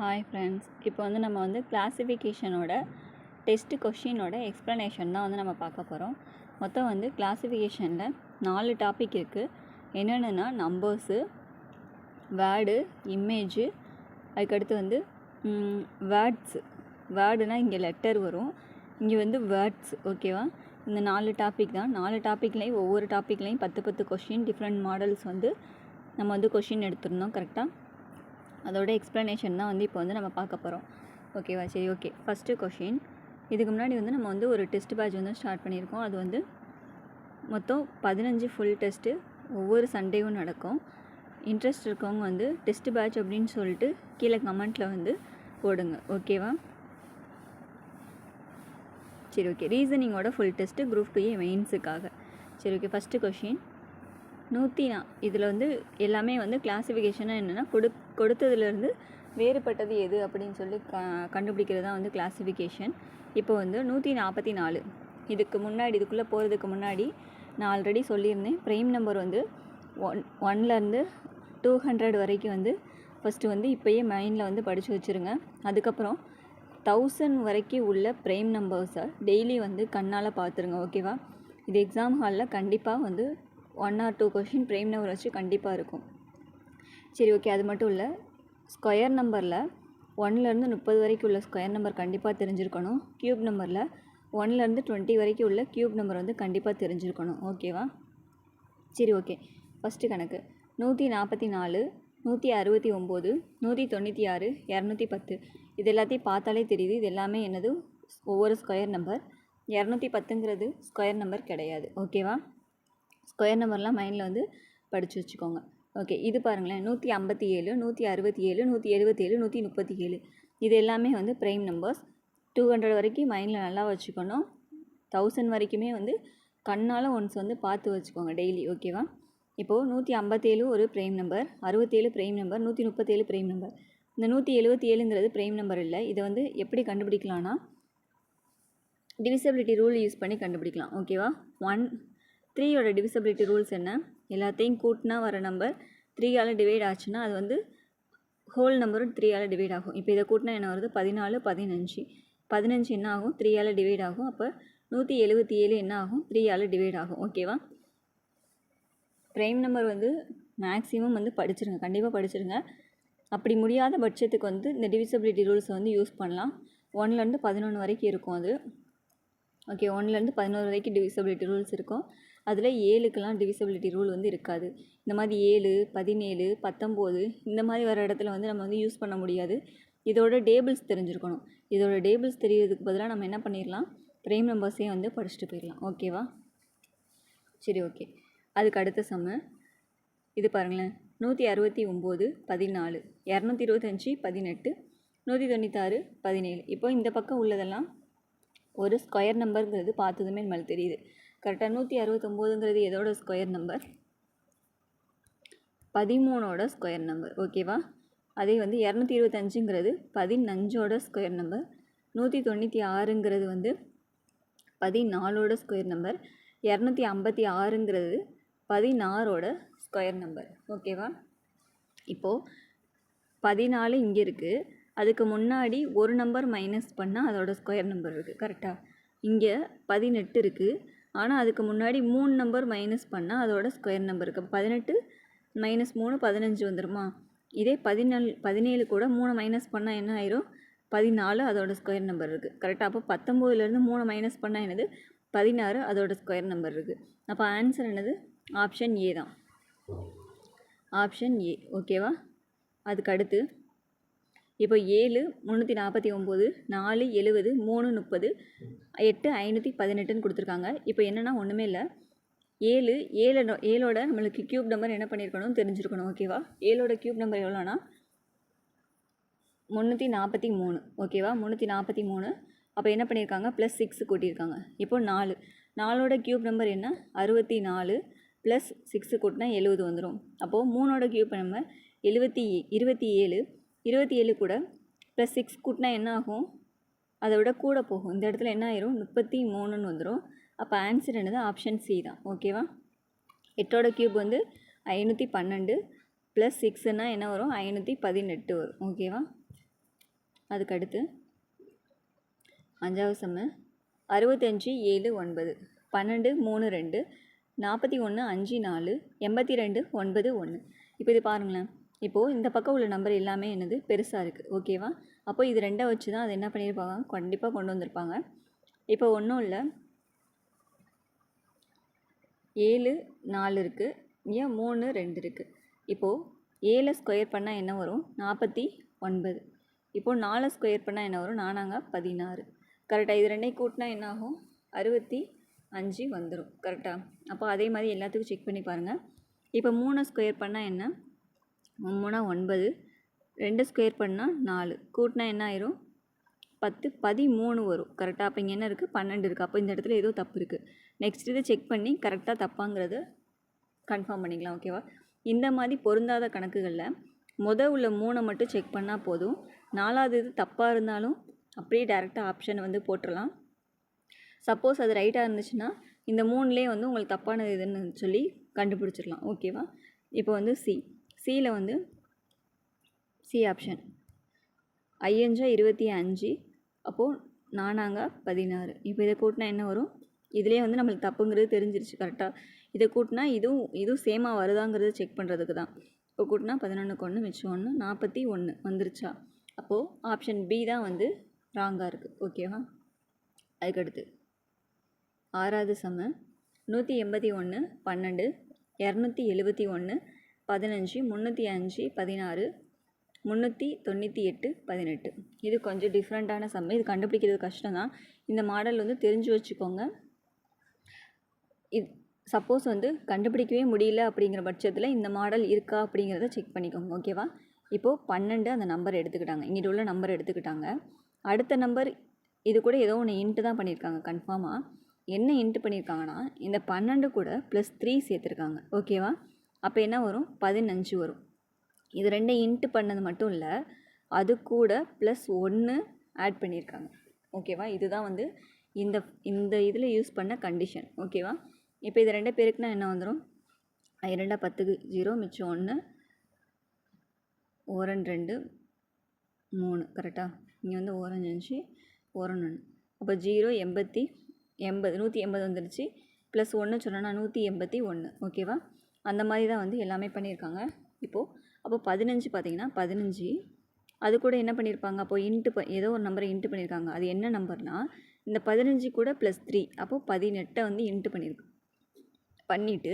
Hi friends, இப்போ நம்ம கிளாசிஃபிகேஷனோட test கொஷினோட explanation தான் நம்ம பார்க்க போகிறோம். மொத்தம் கிளாசிஃபிகேஷனில் 4 டாபிக் இருக்குது. என்னென்னா நம்பர்ஸு, வேர்டு, இமேஜு, அதுக்கடுத்து வேர்ட்ஸு. வேர்டுனால் இங்கே லெட்டர் வரும், இங்கே வேர்ட்ஸ். ஓகேவா? இந்த 4 டாபிக் தான். 4 டாப்பிக்லேயும் ஒவ்வொரு டாப்பிக்லேயும் 10 கொஷின், டிஃப்ரெண்ட் மாடல்ஸ் நம்ம கொஷின் எடுத்துருந்தோம். கரெக்டாக அதோட எக்ஸ்ப்ளனேஷன் தான் இப்போ நம்ம பார்க்க போகிறோம். ஓகேவா? சரி, ஓகே. First question. இதுக்கு முன்னாடி நம்ம ஒரு டெஸ்ட் பேட்ச் ஸ்டார்ட் பண்ணியிருக்கோம். அது மொத்தம் 15 ஃபுல் டெஸ்ட்டு ஒவ்வொரு சண்டேவும் நடக்கும். இன்ட்ரெஸ்ட் இருக்கவங்க டெஸ்ட் பேட்ச் அப்படின்னு சொல்லிட்டு கீழே கமெண்ட்டில் போடுங்க. ஓகேவா? சரி, ஓகே. ரீசனிங்கோட ஃபுல் டெஸ்ட்டு குரூப் 2 மெயின்ஸுக்காக. சரி, ஓகே. First question. இதில் எல்லாமே கிளாசிஃபிகேஷனாக என்னென்னா கொடுத்ததுலேருந்து வேறுபட்டது எது அப்படின்னு சொல்லி கண்டுபிடிக்கிறது தான் கிளாசிஃபிகேஷன். இப்போ 144. இதுக்குள்ளே போகிறதுக்கு முன்னாடி நான் ஆல்ரெடி சொல்லியிருந்தேன். ப்ரைம் நம்பர் 1லேருந்து 200 வரைக்கும் ஃபஸ்ட்டு இப்போயே மைண்டில் படித்து வச்சுருங்க. அதுக்கப்புறம் 1000 வரைக்கும் உள்ள ப்ரைம் நம்பர்ஸை டெய்லி கண்ணால் பார்த்துருங்க. ஓகேவா? இது எக்ஸாம் ஹாலில் கண்டிப்பாக 1 or 2 கொஷின் ப்ரைம் நம்பர் வச்சு கண்டிப்பாக இருக்கும். சரி, ஓகே. அது மட்டும் இல்லை, ஸ்கொயர் நம்பரில் 1லேருந்து 30 வரைக்கும் உள்ள ஸ்கொயர் நம்பர் கண்டிப்பாக தெரிஞ்சிருக்கணும். க்யூப் நம்பரில் 1லேருந்து 20 வரைக்கும் உள்ள க்யூப் நம்பர் கண்டிப்பாக தெரிஞ்சிருக்கணும். ஓகேவா? சரி, ஓகே. ஃபஸ்ட்டு கணக்கு 144, 169, 196, 210. இது எல்லாத்தையும் பார்த்தாலே தெரியுது. இது எல்லாமே என்னது? ஒவ்வொரு ஸ்கொயர் நம்பர். 210ங்கிறது ஸ்கொயர் நம்பர் கிடையாது. ஓகேவா? ஸ்கொயர் நம்பர்லாம் மைண்டில் படித்து வச்சுக்கோங்க. ஓகே. இது பாருங்களேன், 157, 167, 177, 137. இது எல்லாமே ப்ரைம் நம்பர்ஸ். 200 வரைக்கும் மைண்டில் நல்லா வச்சுக்கணும். 1000 வரைக்குமே கண்ணால் ஒன்ஸ் பார்த்து வச்சுக்கோங்க டெய்லி. ஓகேவா? இப்போது 157 ஒரு prime number, 67 prime number, 137 prime number. இந்த 177ங்கிறது ப்ரைம் நம்பர் இல்லை. இதை எப்படி கண்டுபிடிக்கலான்னா டிவிசபிலிட்டி ரூல் யூஸ் பண்ணி கண்டுபிடிக்கலாம். ஓகேவா? 3யோட டிவிசபிலிட்டி ரூல்ஸ் என்ன? எல்லாத்தையும் கூட்டினா வர நம்பர் 3ஆல் டிவைட் ஆச்சுன்னா அது ஹோல் நம்பரும் 3ஆல் டிவைட் ஆகும். இப்போ இதை கூட்டினா என்ன வருது? 14, 15. 15 என்ன ஆகும்? 3ஆல் டிவைட் ஆகும். அப்போ 177 என்ன ஆகும்? 3ஆல் டிவைட் ஆகும். ஓகேவா? ப்ரைம் நம்பர் மேக்ஸிமம் படிச்சிருங்க, கண்டிப்பாக படிச்சிருங்க. அப்படி முடியாத பட்சத்துக்கு இந்த டிவிசபிலிட்டி ரூல்ஸை யூஸ் பண்ணலாம். 1லேருந்து 11 வரைக்கும் இருக்கும் அது. ஓகே. 1லேருந்து 11 வரைக்கும் டிவிசபிலிட்டி ரூல்ஸ் இருக்கும். அதில் 7க்கெலாம் டிவிசபிலிட்டி ரூல் இருக்காது. இந்த மாதிரி 7, 17, 19 இந்த மாதிரி வர இடத்துல நம்ம யூஸ் பண்ண முடியாது. இதோட டேபிள்ஸ் தெரிஞ்சிருக்கணும். இதோட டேபிள்ஸ் தெரியறதுக்கு பதிலாக நம்ம என்ன பண்ணிடலாம்? ப்ரைம் நம்பர்ஸையும் படிச்சுட்டு போயிடலாம். ஓகேவா? சரி, ஓகே. அதுக்கு அடுத்த சம்மு இது பாருங்களேன். 169, 14, 225, 18, 196, 17. இப்போ இந்த பக்கம் உள்ளதெல்லாம் ஒரு ஸ்கொயர் நம்பருங்கிறது பார்த்ததுமே நம்மளுக்கு தெரியுது. கரெக்டாக 169ங்கிறது எதோட ஸ்கொயர் நம்பர்? 13ஓட ஸ்கொயர் நம்பர். ஓகேவா? அதே 225ங்கிறது 15ஓட ஸ்கொயர் நம்பர். 196ங்கிறது 14ஓட ஸ்கொயர் நம்பர். 256ங்கிறது 16ஓட ஸ்கொயர் நம்பர். ஓகேவா? இப்போது 14 இங்கே இருக்குது. அதுக்கு முன்னாடி ஒரு நம்பர் மைனஸ் பண்ணால் அதோட ஸ்கொயர் நம்பர் இருக்குது. கரெக்டாக? இங்கே 18 இருக்குது. ஆனால் அதுக்கு முன்னாடி 3 நம்பர் மைனஸ் பண்ணால் அதோட ஸ்கொயர் நம்பர் இருக்குது. 18 - 3 15 வந்துடுமா? இதே 17 கூட 3 மைனஸ் பண்ணால் என்ன ஆயிரும்? 14 அதோட ஸ்கொயர் நம்பர் இருக்குது. கரெக்டாக? அப்போ 19லேருந்து 3 மைனஸ் பண்ணால் என்னது? 16 அதோட ஸ்கொயர் நம்பர் இருக்குது. அப்போ ஆன்சர் என்னது? ஆப்ஷன் ஏ தான். Option A. ஓகேவா? அதுக்கு அடுத்து இப்போ 7, 349, 4, 70, 3, 30, 8, 518ன்னு கொடுத்துருக்காங்க. இப்போ என்னென்னா ஒன்றுமே இல்லை. 7ஓட நம்மளுக்கு க்யூப் நம்பர் என்ன பண்ணியிருக்கணும்? தெரிஞ்சிருக்கணும். ஓகேவா? 7ஓட க்யூப் நம்பர் எவ்வளோனா 343. ஓகேவா? 343. அப்போ என்ன பண்ணியிருக்காங்க? +6 கூட்டியிருக்காங்க. இப்போது 4ஓட க்யூப் நம்பர் என்ன? 64 +6 கூட்டினா 70 வந்துடும். அப்போது 3ஓட க்யூப் நம்பர் 27. 27 கூட +6 கூட்டினா என்ன ஆகும்? அதை விட கூட போகும். இந்த இடத்துல என்ன ஆயிரும்? 33ன்னு வந்துடும். அப்போ ஆன்சர் என்னது? ஆப்ஷன் சி தான். ஓகேவா? 8ஓட க்யூப் 512 +6ன்னா என்ன வரும்? 518 வரும். ஓகேவா? அதுக்கு அடுத்து 5வது சம்மு 65 7 9 12 3 2 41 5 4 82 9 1. இப்போ இது பாருங்களேன். இப்போது இந்த பக்கம் உள்ள நம்பர் எல்லாமே என்னது பெருசாக இருக்குது. ஓகேவா? அப்போ இது 2 வச்சு தான் அது என்ன பண்ணியிருப்பாங்க, கண்டிப்பாக கொண்டு வந்திருப்பாங்க. இப்போ ஒன்றும் இல்லை, 7 4 இருக்குது, ஏன் 3 2 இருக்குது. இப்போது 7 ஸ்கொயர் பண்ணால் என்ன வரும், 49. இப்போது 4 ஸ்கொயர் பண்ணால் என்ன வரும், 4 16. கரெக்டாக? இது ரெண்டையும் கூட்டினா என்ன ஆகும், 65 வந்துடும். கரெக்டாக? அப்போ அதே மாதிரி எல்லாத்துக்கும் செக் பண்ணி பாருங்கள். இப்போ 3 ஸ்கொயர் பண்ணால் என்ன, 3 9, 2 ஸ்கொயர் பண்ணால் 4, கூட்டினா என்ன ஆயிரும், 10 13 வரும். கரெக்டாக? அப்போ இங்கே என்ன இருக்குது, 12 இருக்குது. அப்போ இந்த இடத்துல ஏதோ தப்பு இருக்குது. நெக்ஸ்ட் இதை செக் பண்ணி கரெக்டாக தப்பாங்கிறத கன்ஃபார்ம் பண்ணிக்கலாம். ஓகேவா? இந்த மாதிரி பொருந்தாத கணக்குகளில் உள்ள 3 மட்டும் செக் பண்ணால் போதும். 4வது இது தப்பாக இருந்தாலும் அப்படியே டேரெக்டாக ஆப்ஷன் வந்து போட்டுடலாம். சப்போஸ் அது ரைட்டாக இருந்துச்சுன்னா இந்த 3லேயே வந்து உங்களுக்கு தப்பானது எதுன்னு சொல்லி கண்டுபிடிச்சிடலாம். ஓகேவா? இப்போ வந்து சியில் வந்து சி ஆப்ஷன் 5 25, அப்போது 4 16. இப்போ இதை கூட்டினா என்ன வரும், இதிலே வந்து நம்மளுக்கு தப்புங்கிறது தெரிஞ்சிருச்சு. கரெக்டாக? இதை கூட்டினா இதுவும் சேமாக வருதாங்கிறது செக் பண்ணுறதுக்கு தான். இப்போ கூட்டினா 11க்கு 1 மிச்சம் 1 41 வந்துருச்சா? அப்போது ஆப்ஷன் பி தான் வந்து ராங்காக இருக்குது. ஓகேவா? அதுக்கடுத்து 6வது சம்மு 181 12 271 15 305 16 398 18. இது கொஞ்சம் டிஃப்ரெண்ட்டான சம்மு. இது கண்டுபிடிக்கிறது கஷ்டம் தான். இந்த மாடல் வந்து தெரிஞ்சு வச்சுக்கோங்க. சப்போஸ் வந்து கண்டுபிடிக்கவே முடியல அப்படிங்கிற பட்சத்தில் இந்த மாடல் இருக்கா அப்படிங்கிறத செக் பண்ணிக்கோங்க. ஓகேவா? இப்போது 12 அந்த நம்பர் எடுத்துக்கிட்டாங்க, இங்கிட்ட உள்ள நம்பர் எடுத்துக்கிட்டாங்க. அடுத்த நம்பர் இது கூட ஏதோ ஒன்று இன்ட்டு தான் பண்ணியிருக்காங்க கன்ஃபார்மாக. என்ன இன்ட்டு பண்ணியிருக்காங்கன்னா, இந்த 12 கூட +3 சேர்த்துருக்காங்க. ஓகேவா? அப்போ என்ன வரும், 15 வரும். இது 2 இன்ட்டு பண்ணது மட்டும் இல்லை, அது கூட +1 ஆட் பண்ணியிருக்காங்க. ஓகேவா? இதுதான் வந்து இந்த இதில் யூஸ் பண்ண கண்டிஷன். ஓகேவா? இப்போ இது 2 பேருக்குனா என்ன வந்துடும், 2 10க்கு 0 மிச்சம் 1 ஓரன் 2 3. கரெக்டாக? இங்கே வந்து ஓரன் 5 ஓரன் 1. அப்போ 0 80 180 வந்துடுச்சு. +1 சொன்னோன்னா 181. ஓகேவா? அந்த மாதிரி தான் வந்து எல்லாமே பண்ணியிருக்காங்க. அப்போ 15 பார்த்தீங்கன்னா 15 அது கூட என்ன பண்ணியிருப்பாங்க, அப்போது இன்ட்டு ஏதோ ஒரு நம்பரை இன்ட்டு பண்ணியிருக்காங்க. அது என்ன நம்பர்னால் இந்த 15 கூட +3, அப்போது 18 வந்து இன்ட்டு பண்ணிவிட்டு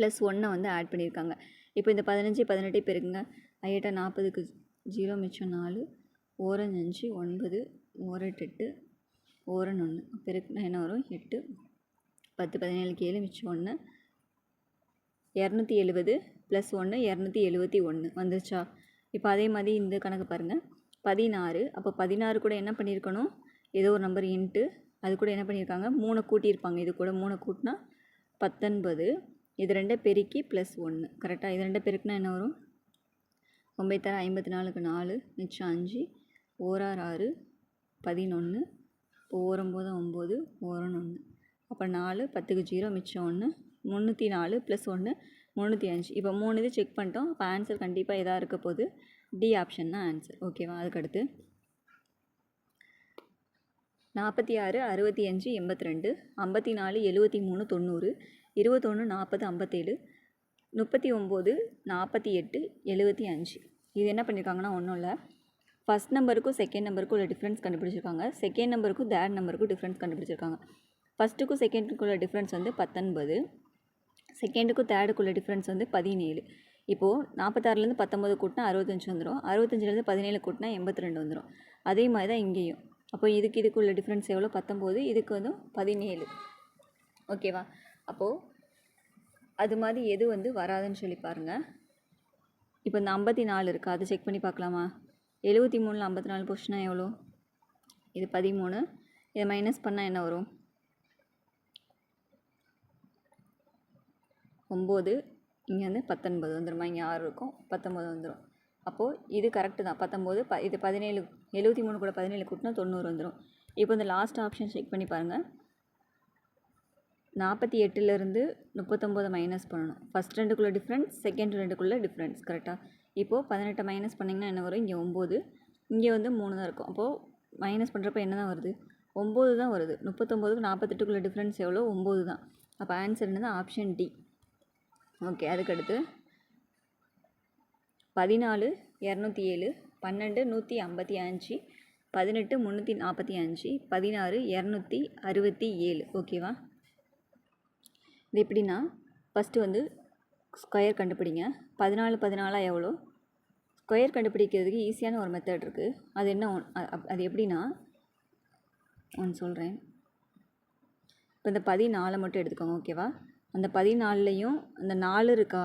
+1 வந்து ஆட் பண்ணியிருக்காங்க. இப்போ இந்த 15 18 பெருக்குங்க. 8 40க்கு 0 மிச்சம் 4 ஓரன் 5 9 ஓரன் 8 ஓரன் 1 பெருக்குனா என்ன வரும், 8 10 17க்கு 7 மிச்சம் 1 270 +1 271 வந்துருச்சா? இப்போ அதே மாதிரி இந்த கணக்கு பாருங்கள், 16. அப்போ 16 கூட என்ன பண்ணியிருக்கணும், ஏதோ ஒரு நம்பர் இன்ட்டு அது கூட என்ன பண்ணியிருக்காங்க, 3 கூட்டியிருப்பாங்க. இது கூட 3 கூட்டினா 19. இது 2 பெருக்கி +1. கரெக்டாக? இது 2 பெருக்குனா என்ன வரும், 9 54க்கு 4 மிச்சம் 5 ஓரார் 6 11 ஓரம் 9 ஓரம் 1. அப்போ 4 10க்கு 0 மிச்சம் 1 304 +1 305. இப்போ 3 இது செக் பண்ணிட்டோம். அப்போ ஆன்சர் கண்டிப்பாக எதாக இருக்க போகுது, டி ஆப்ஷன் தான் ஆன்சர். ஓகேவா? அதுக்கடுத்து 46 65 82 54 73 90 21 40 57 39 48 75. இது என்ன பண்ணியிருக்காங்கன்னா ஒன்றும் இல்லை, ஃபஸ்ட் நம்பருக்கும் செகண்ட் நம்பருக்கும் உள்ள டிஃப்ரென்ஸ் கண்டுபிடிச்சிருக்காங்க. செகண்ட் நம்பருக்கும் தேர்ட் நம்பருக்கும் டிஃப்ரென்ஸ் கண்டுபிடிச்சிருக்காங்க. ஃபஸ்ட்டுக்கும் செகண்டுக்குள்ள டிஃப்ரென்ஸ் வந்து 19, செகண்டுக்கும் தேர்டுக்குள்ள டிஃப்ரென்ஸ் வந்து 17. இப்போது 46லேருந்து 19 கூட்டினா 65 வந்துடும். 65லேருந்து 17 கூட்டினா 82 வந்துடும். அதே மாதிரி தான் இங்கேயும். அப்போ இதுக்குள்ள டிஃப்ரென்ஸ் எவ்வளோ, 19, இதுக்கு வந்து 17. ஓகேவா? அப்போது அது மாதிரி எது வந்து வராதுன்னு சொல்லி பாருங்கள். இப்போ இந்த 54 இருக்குது, அதை செக் பண்ணி பார்க்கலாமா? 73ல் 54 போச்சுன்னா எவ்வளோ, இது 13. இதை மைனஸ் பண்ணால் என்ன வரும், 9. இங்கே வந்து 19 வந்துடுமா, இங்கே 6 இருக்கும், 19 வந்துடும். அப்போது இது கரெக்டு தான், 19. இது 17, 73 கூட 17 கூட்டினா 90 வந்துடும். இப்போ இந்த லாஸ்ட் ஆப்ஷன் செக் பண்ணி பாருங்கள். 48லேருந்து 39 மைனஸ் பண்ணணும். ஃபஸ்ட் ரெண்டுக்குள்ளே டிஃப்ரென்ஸ், செகண்ட் ரெண்டுக்குள்ளே டிஃப்ரென்ஸ். கரெக்டாக? இப்போது 18 மைனஸ் பண்ணிங்கன்னா என்ன வரும், இங்கே 9 இங்கே வந்து 3 தான் இருக்கும். அப்போது மைனஸ் பண்ணுறப்ப என்ன தான் வருது? 9 தான் வருது. 39க்கு 48க்குள்ள டிஃப்ரென்ஸ் எவ்வளோ? 9 தான். அப்போ ஆன்சர் என்னது? Option D. ஓகே, அதுக்கடுத்து 14 207, 12 155, 18 345, 16 267. ஓகேவா? இது எப்படின்னா, ஃபஸ்ட்டு வந்து ஸ்கொயர் கண்டுபிடிங்க. 14 14 எவ்வளோ? ஸ்கொயர் கண்டுபிடிக்கிறதுக்கு ஈஸியான ஒரு மெத்தட் இருக்குது. அது என்ன? அது எப்படின்னா, ஒன்று சொல்கிறேன். இப்போ இந்த 14 மட்டும் எடுத்துக்கோங்க. ஓகேவா? அந்த 14லையும் அந்த 4 இருக்கா,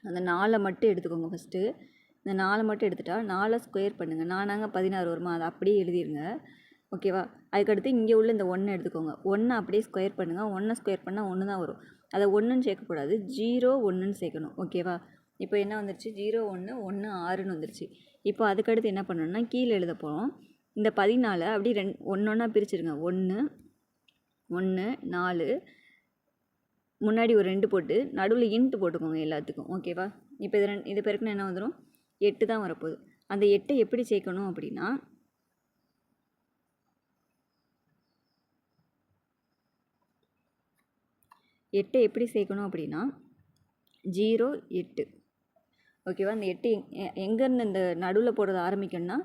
அந்த 4 மட்டும் எடுத்துக்கோங்க. ஃபஸ்ட்டு இந்த 4 மட்டும் எடுத்துட்டா 4 ஸ்கொயர் பண்ணுங்கள். 4 16 வருமா, அதை அப்படியே எழுதிருங்க. ஓகேவா? அதுக்கடுத்து இங்கே உள்ள இந்த 1 எடுத்துக்கோங்க. 1 அப்படியே ஸ்கொயர் பண்ணுங்கள். 1 ஸ்கொயர் பண்ணால் 1 தான் வரும். அதை 1ன்னு சேர்க்கக்கூடாது, 0 1ன்னு சேர்க்கணும். ஓகேவா? இப்போ என்ன வந்துருச்சு? 0 1 1 6ன்னு வந்துருச்சு. இப்போ அதுக்கடுத்து என்ன பண்ணணும்னா, கீழே எழுத போகிறோம். இந்த 14 அப்படி ஒன்றா பிரிச்சுருங்க. 1 1 4, முன்னாடி ஒரு 2 போட்டு நடுவில் இன்ட்டு போட்டுக்கோங்க எல்லாத்துக்கும். ஓகேவா? இப்போ இது பெருக்குன்னா என்ன வந்துடும்? 8 தான் வரப்போகுது. அந்த 8 எப்படி சேர்க்கணும் அப்படின்னா, எப்படி சேர்க்கணும் அப்படின்னா 0 8. ஓகேவா? இந்த 8 எங்கேருந்து இந்த நடுவில் போடுறது ஆரம்பிக்கணும்னா,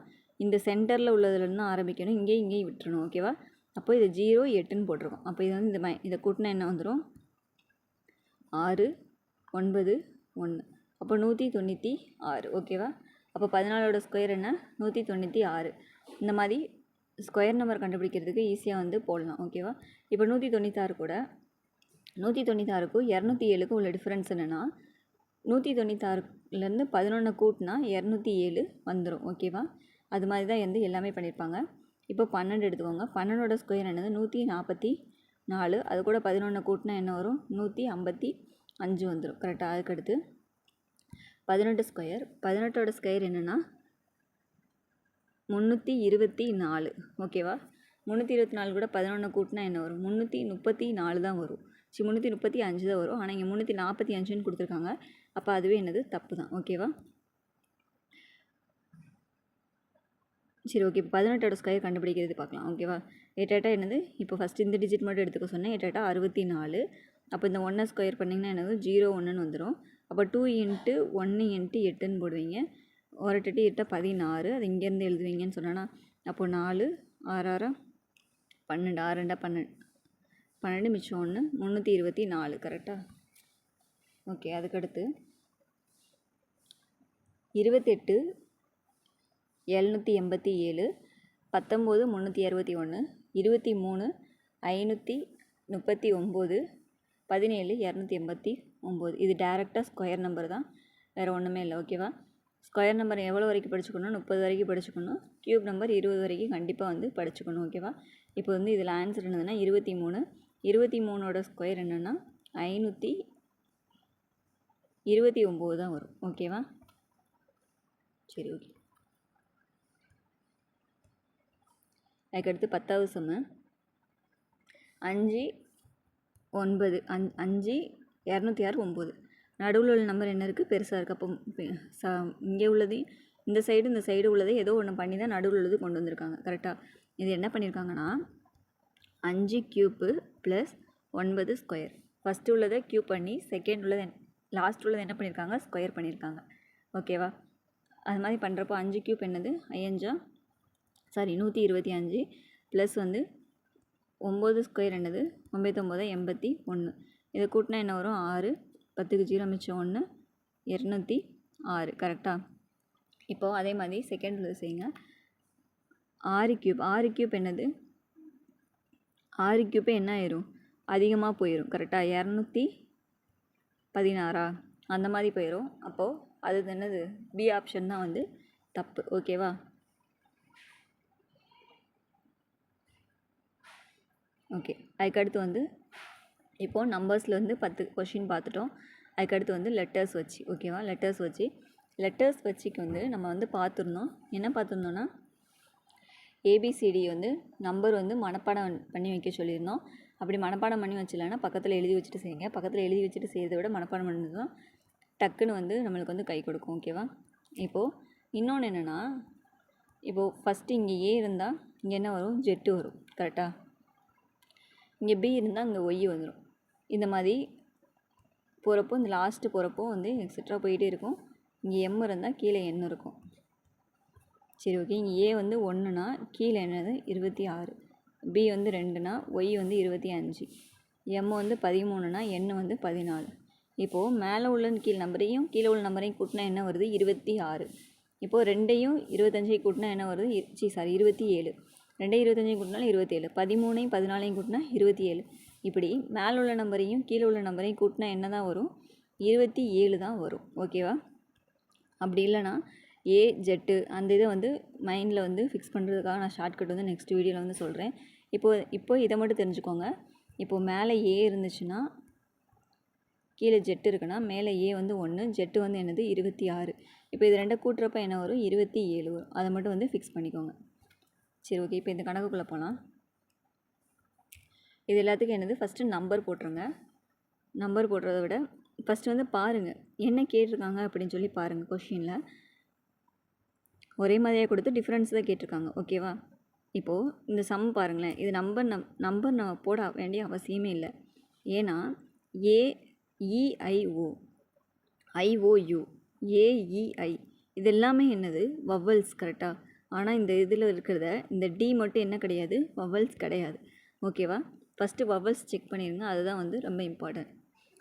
இந்த சென்டரில் உள்ளதுலேருந்து ஆரம்பிக்கணும். இங்கேயும் விட்டுறணும். ஓகேவா? அப்போ இது 0 8ன்னு போட்டிருக்கோம். அப்போ இது வந்து இதை கூட்டினா என்ன வந்துடும்? 6 9 1. அப்போ 196. ஓகேவா? அப்போ 14ஓட ஸ்கொயர் என்ன? 196. இந்த மாதிரி ஸ்கொயர் நம்பர் கண்டுபிடிக்கிறதுக்கு ஈஸியாக வந்து போடலாம். ஓகேவா? இப்போ 196 கூட 196க்கும் 207க்கும் உள்ள டிஃப்ரென்ஸ் என்னென்னா, 196லேருந்து 11 கூட்டினா 207 வந்துடும். ஓகேவா? அது மாதிரி தான் வந்து எல்லாமே பண்ணியிருப்பாங்க. இப்போ 12 எடுத்துக்கோங்க. 12ஓட ஸ்கொயர் என்னது? 144. அது கூட 11 கூட்டினா என்ன வரும்? 155 வந்துடும். கரெக்டாக? அதுக்கடுத்து 18 ஸ்கொயர். 18ஓட ஸ்கொயர் என்னென்னா 324. ஓகேவா? 324 கூட 11 கூட்டினா என்ன வரும்? 334 தான் வரும். 335 தான் வரும். ஆனால் இங்கே 345ன்னு கொடுத்துருக்காங்க. அப்போ அதுவே என்னது? தப்பு தான். ஓகேவா? சரி, ஓகே. இப்போ 18ஓட ஸ்கொயர் கண்டுபிடிக்கிறது பார்க்கலாம். ஓகேவா? 8 என்னது? இப்போ ஃபஸ்ட்டு இந்த டிஜிட் மட்டும் எடுத்துக்க சொன்னேன். 8 64. அப்போ இந்த 1 ஸ்கொயர் பண்ணிங்கன்னா என்னது? 0 1ன்னு வந்துடும். அப்போ 2 × 1 × 8ன்னு போடுவீங்க. ஒரு 8 8 16. அது இங்கேருந்து எழுதுவீங்கன்னு சொன்னேன்னா, அப்போ 4 6 6 12 6 2 12 12 மிச்சம் 1 324. கரெக்டாக? ஓகே. அதுக்கடுத்து 28 787, 19 361, 23 539, 17 289. இது டேரெக்டாக ஸ்கொயர் நம்பர் தான், வேறு ஒன்றுமே இல்லை. ஓகேவா? ஸ்கொயர் நம்பர் எவ்வளோ வரைக்கும் படிச்சுக்கணும்? 30 வரைக்கும் படிச்சுக்கணும். க்யூப் நம்பர் 20 வரைக்கும் கண்டிப்பாக வந்து படிச்சுக்கணும். ஓகேவா? இப்போ வந்து இதில் ஆன்சர் என்னதுன்னா 23. 23ஓட ஸ்கொயர் என்னென்னா 529 தான் வரும். ஓகேவா? சரி, ஓகே. அதுக்கடுத்து 10வது சம்மு. 5 9 5 206 9. நடுவில் உள்ள நம்பர் என்ன இருக்குது? பெருசாக இருக்குது. அப்போ இங்கே உள்ளதையும் இந்த சைடு உள்ளதை ஏதோ ஒன்று பண்ணி தான் நடுவில் உள்ளது கொண்டு வந்திருக்காங்க. கரெக்டாக? இது என்ன பண்ணியிருக்காங்கன்னா 5 க்யூப்பு ப்ளஸ் 9 ஸ்கொயர். ஃபஸ்ட்டு உள்ளதை க்யூப் பண்ணி செகண்ட் உள்ளதை லாஸ்ட் உள்ளதை என்ன பண்ணியிருக்காங்க? ஸ்கொயர் பண்ணியிருக்காங்க. ஓகேவா? அது மாதிரி பண்ணுறப்போ 5 க்யூப் என்னது? 125 ப்ளஸ் வந்து 9 ஸ்கொயர் என்னது? 99 81. இதை கூட்டினா என்ன வரும்? 6 10க்கு 0 மிச்சம் 1 206. கரெக்டாக? இப்போது அதே மாதிரி செகண்ட் உள்ளது செய்யுங்க. 6 க்யூப் என்னது? 6 க்யூப்பே என்ன ஆயிரும்? அதிகமாக போயிடும். கரெக்டாக? 216 அந்த மாதிரி போயிடும். அப்போது அது என்னது? பி ஆப்ஷன் தான் வந்து தப்பு. ஓகேவா? ஓகே. அதுக்கடுத்து வந்து இப்போது நம்பர்ஸில் வந்து 10 கொஷின் பார்த்துட்டோம். அதுக்கடுத்து வந்து லெட்டர்ஸ் வச்சு. ஓகேவா? லெட்டர்ஸ் வச்சுக்கு வந்து நம்ம வந்து பார்த்துருந்தோம். என்ன பார்த்துருந்தோன்னா, ஏபிசிடி வந்து நம்பர் வந்து மனப்பாடம் பண்ணி வைக்க சொல்லியிருந்தோம். அப்படி மனப்பாடம் பண்ணி வச்சிடலன்னா பக்கத்தில் எழுதி வச்சுட்டு செய்யுங்க. பக்கத்தில் எழுதி வச்சுட்டு செய்கிறத விட மனப்பாடம் பண்ணது தான் டக்குன்னு வந்து நம்மளுக்கு வந்து கை கொடுக்கும். ஓகேவா? இப்போது இன்னொன்று என்னென்னா, இப்போது ஃபஸ்ட்டு இங்கே ஏ இருந்தால் இங்கே என்ன வரும், ஜெட்டு வரும். கரெக்டாக? இங்கே பி இருந்தால் இங்கே ஒய் வந்துடும். இந்த மாதிரி போகிறப்போ இந்த லாஸ்ட்டு போகிறப்போ வந்து எக்ஸட்ரா போயிட்டே இருக்கும். இங்கே எம் இருந்தால் கீழே என் இருக்கும். சரி, ஓகே. இங்கே ஏ வந்து 1னா கீழே என்னது 26, பி வந்து 2னா ஒய் வந்து 25, எம் வந்து 13னா என் வந்து 14. இப்போது மேலே உள்ள கீழ் நம்பரையும் கீழே உள்ள நம்பரையும் கூட்டினா என்ன வருது, 26. இப்போது 2ஐயும் 25 கூட்டினா என்ன வருது, 27. 2ஐயும் 25 கூட்டினாலும் 27. 13ஐயும் 14ஐயும் கூட்டினா 27. இப்படி மேலே உள்ள நம்பரையும் கீழே உள்ள நம்பரையும் கூட்டினா என்ன தான் வரும், 27 தான் வரும். ஓகேவா? அப்படி இல்லைனா ஏ ஜெட்டு அந்த இதை வந்து மைண்டில் வந்து ஃபிக்ஸ் பண்ணுறதுக்காக நான் ஷார்ட்கட் வந்து நெக்ஸ்ட் வீடியோவில் வந்து சொல்கிறேன். இப்போ இதை மட்டும் தெரிஞ்சுக்கோங்க. இப்போது மேலே ஏ இருந்துச்சுன்னா கீழே ஜெட்டு இருக்குன்னா மேலே ஏ வந்து 1, ஜெட்டு வந்து என்னது 26. இப்போ இது ரெண்டை கூட்டுறப்ப என்ன வரும், 27 வரும். அதை மட்டும் வந்து ஃபிக்ஸ் பண்ணிக்கோங்க. சரி, ஓகே. இப்போ இந்த கணக்குக்குள்ளே போகலாம். இது எல்லாத்துக்கும் என்னது, ஃபஸ்ட்டு நம்பர் போட்டுருங்க. நம்பர் போடுறத விட ஃபஸ்ட்டு வந்து பாருங்கள் என்ன கேட்டிருக்காங்க அப்படின்னு சொல்லி பாருங்கள். கொஷினில் ஒரே மாதிரியாக கொடுத்து டிஃப்ரென்ஸ் தான் கேட்டிருக்காங்க. ஓகேவா? இப்போது இந்த சம் பாருங்களேன். இது நம்பர் நம்ம போட வேண்டிய அவசியமே இல்லை. ஏன்னா ஏஇஐஓ, ஐஓயு, ஏஇஐ இது எல்லாமே என்னது, வவல்ஸ். கரெக்டாக? ஆனால் இந்த இதில் இருக்கிறத இந்த டி மட்டும் என்ன கிடையாது, வவல்ஸ் கிடையாது. ஓகேவா? ஃபஸ்ட்டு வவல்ஸ் செக் பண்ணிடுங்க. அதுதான் வந்து ரொம்ப இம்பார்ட்டன்ட்.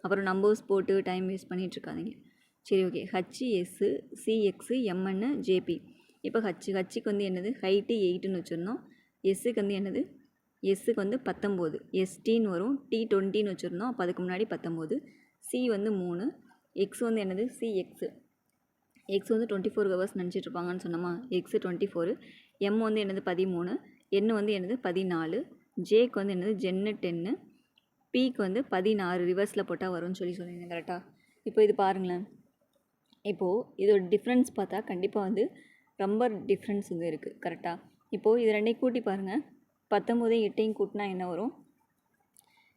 அப்புறம் நம்பர்ஸ் போட்டு டைம் வேஸ்ட் பண்ணிகிட்ருக்காதீங்க. சரி, ஓகே. ஹச்எஸ்ஸு, சிஎக்ஸு, எம்என்னு, ஜேபி. இப்போ ஹச்சுக்கு வந்து என்னது, ஹைட்டு 8ன்னு வச்சுருந்தோம். எஸ்ஸுக்கு வந்து என்னது, எஸ்ஸுக்கு வந்து 19, எஸ்டின்னு வரும். டி 20ன்னு வச்சுருந்தோம். அப்போ அதுக்கு முன்னாடி 19. சி வந்து 3, எக்ஸ் வந்து என்னது, சிஎக்ஸு. எக்ஸ் வந்து 24 ஹவர்ஸ் நினச்சிட்ருப்பாங்கன்னு சொன்னோமா, எக்ஸு 24. எம் வந்து என்னது 13, என் வந்து என்னது 14, ஜேக்கு வந்து என்னது ஜென்னு 10, பிக்கு வந்து 16 ரிவர்ஸில் போட்டால் வரும்னு சொல்லியிருந்தேன். கரெக்டாக? இப்போ இது பாருங்களேன். இப்போது இதோட டிஃப்ரென்ஸ் பார்த்தா கண்டிப்பாக வந்து ரொம்ப டிஃப்ரென்ஸ் வந்து இருக்குது. கரெக்டாக? இப்போது இது ரெண்டையும் கூட்டி பாருங்கள். 19ஐயும் 8ஐயும் கூட்டினா என்ன வரும்,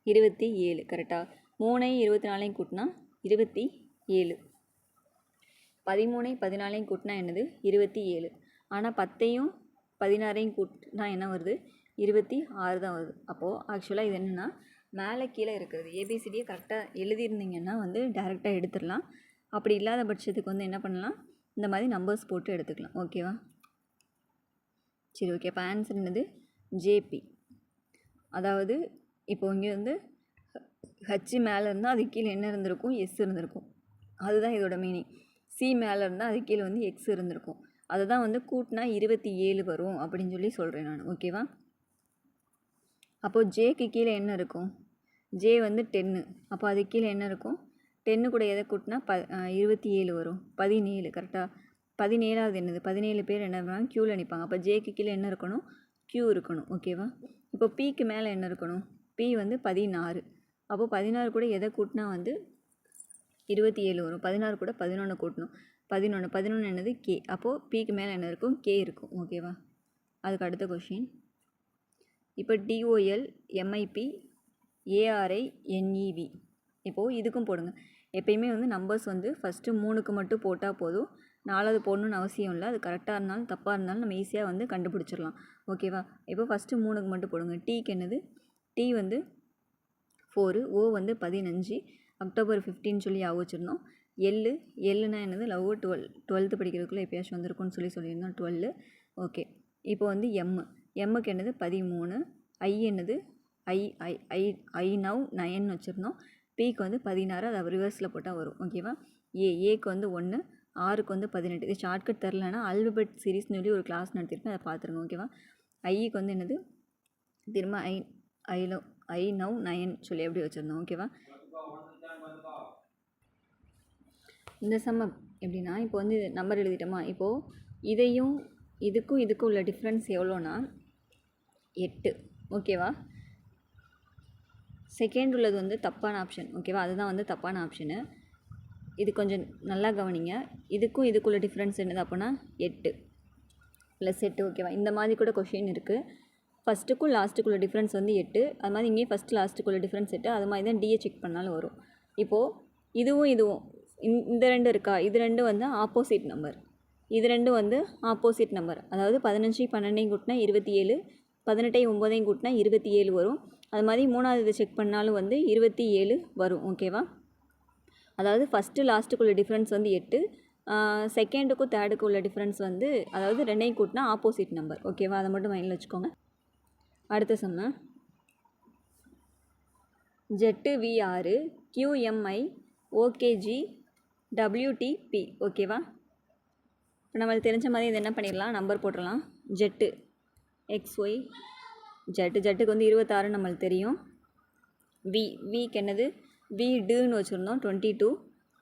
27. கரெக்டாக? 3ஐயும் 24ஐயும் கூட்டினா 27. 13ஐயும் 14ஐயும் கூட்டினா என்னது, 27. ஆனால் 10ஐயும் 16ஐயும் கூட்டினா என்ன வருது, 26 தான் வருது. அப்போது ஆக்சுவலாக இது என்னென்னா மேலே கீழே இருக்கிறது ஏபிசிடியை கரெக்டாக எழுதியிருந்தீங்கன்னா வந்து டேரெக்டாக எடுத்துடலாம். அப்படி இல்லாத பட்சத்துக்கு வந்து என்ன பண்ணலாம், இந்த மாதிரி நம்பர்ஸ் போட்டு எடுத்துக்கலாம். ஓகேவா? சரி, ஓகே. இப்போ ஆன்சர் என்னது, ஜேபி. அதாவது இப்போ இங்கே வந்து ஹச் மேலே இருந்தால் அது கீழே என்ன இருந்திருக்கும், எஸ் இருந்திருக்கும். அதுதான் இதோட மீனிங். சி மேலே இருந்தால் அது கீழே வந்து எக்ஸ் இருந்திருக்கும். அதை தான் வந்து கூட்டினா 27 வரும் அப்படின்னு சொல்லி சொல்கிறேன் நான். ஓகேவா? அப்போது ஜேக்கு கீழே என்ன இருக்கும், ஜே வந்து 10. அப்போ அது கீழே என்ன இருக்கும், 10 கூட எதை கூட்டினா 27 வரும். 17. கரெக்டாக? 17வது என்னது, 17 பேர் என்ன பண்ணுவாங்க, க்யூவில் நிற்பாங்க. அப்போ ஜேக்கு கீழே என்ன இருக்கணும், க்யூ இருக்கணும். ஓகேவா? இப்போ பிக்கு மேலே என்ன இருக்கணும், பி வந்து 16. அப்போது 16 கூட எதை கூட்டினா வந்து 27 வரும். 16 கூட 11 கூட்டணும். 11 என்னது, கே. அப்போது பிக்கு மேலே என்ன இருக்கும், கே இருக்கும். ஓகேவா? அதுக்கு அடுத்த கொஷின். இப்போ டிஓஎல், எம்ஐபி, ஏஆர்ஐ, என்இவி. இப்போது இதுக்கும் போடுங்க. எப்பயுமே வந்து நம்பர்ஸ் வந்து ஃபஸ்ட்டு 3க்கு மட்டும் போட்டால் போதும். 4வது போடணுன்னு அவசியம் இல்லை. அது கரெக்டாக இருந்தாலும் தப்பாக இருந்தாலும் நம்ம ஈஸியாக வந்து கண்டுபிடிச்சிடலாம். ஓகேவா? இப்போ ஃபஸ்ட்டு 3க்கு மட்டும் போடுங்க. டீக்கு என்னது, டி வந்து 4, ஓ வந்து 15, அக்டோபர் 15 சொல்லி வச்சுருந்தோம். எல்லுனா என்னது, லவ் 12th படிக்கிறதுக்குள்ளே எப்பயாச்சும் வந்திருக்கும்னு சொல்லியிருந்தோம். 12. ஓகே. இப்போ வந்து எம்முக்கு என்னது 13, ஐ என்னது ஐ நவ் 9 வச்சுருந்தோம். பிக்கு வந்து 16, அதை ரிவர்ஸில் போட்டால் வரும். ஓகேவா? ஏக்கு வந்து 1, ஆருக்கு வந்து 18. இது ஷார்ட்கட் தெரிலனா அல்பபெட் சீரீஸ்னு சொல்லி ஒரு கிளாஸ் நடத்திருப்பேன், அதை பார்த்துருங்க. ஓகேவா? ஐக்கு வந்து என்னது திரும்ப ஐ நவ் 9 சொல்லி எப்படி வச்சுருந்தோம். ஓகேவா? இந்த சம்ம எப்படின்னா, இப்போ வந்து நம்பர் எழுதிட்டோமா, இப்போது இதுக்கும் உள்ள டிஃப்ரென்ஸ் எவ்வளோனா 8. ஓகேவா? செகண்ட் உள்ளது வந்து தப்பான ஆப்ஷன். ஓகேவா? அதுதான் வந்து தப்பான ஆப்ஷனு. இது கொஞ்சம் நல்லா கவனிங்க. இதுக்குள்ள டிஃப்ரென்ஸ் என்னது அப்படின்னா 8 + 8. ஓகேவா? இந்த மாதிரி கூட கொஷின் இருக்குது. ஃபஸ்ட்டுக்கும் லாஸ்ட்டுக்குள்ள டிஃப்ரென்ஸ் வந்து 8. அது மாதிரி இங்கேயும் ஃபஸ்ட்டு லாஸ்ட்டுக்குள்ள டிஃப்ரென்ஸ் 8. அது மாதிரி தான் டிஏ செக் பண்ணாலும் வரும். இப்போது இதுவும் இந்த 2 இருக்கா, இது 2 வந்து ஆப்போசிட் நம்பர். இது ரெண்டும் வந்து ஆப்போசிட் நம்பர். அதாவது 15 12 கூட்டினா 27, 18 9 கூட்டினா 27 வரும். அது மாதிரி மூணாவது இதை செக் பண்ணாலும் வந்து 27 வரும். ஓகேவா? அதாவது ஃபஸ்ட்டு லாஸ்ட்டுக்குள்ள டிஃப்ரென்ஸ் வந்து 8, செகண்டுக்கும் தேர்டுக்கும் உள்ள டிஃப்ரென்ஸ் வந்து அதாவது ரெண்டையும் கூட்டினா ஆப்போசிட் நம்பர். ஓகேவா? அதை மட்டும் மைண்டில் வச்சுக்கோங்க. அடுத்த சம்ம ZV6 QMI OKG WTP. ஓகேவா? இப்போ நம்மளுக்கு தெரிஞ்ச மாதிரி இது என்ன பண்ணிடலாம், நம்பர் போட்டுடலாம். ஜெட்டு XY ஜெட்டுக்கு வந்து 26 நம்மளுக்கு தெரியும். விக்கு என்னது வீடுன்னு வச்சுருந்தோம் 22.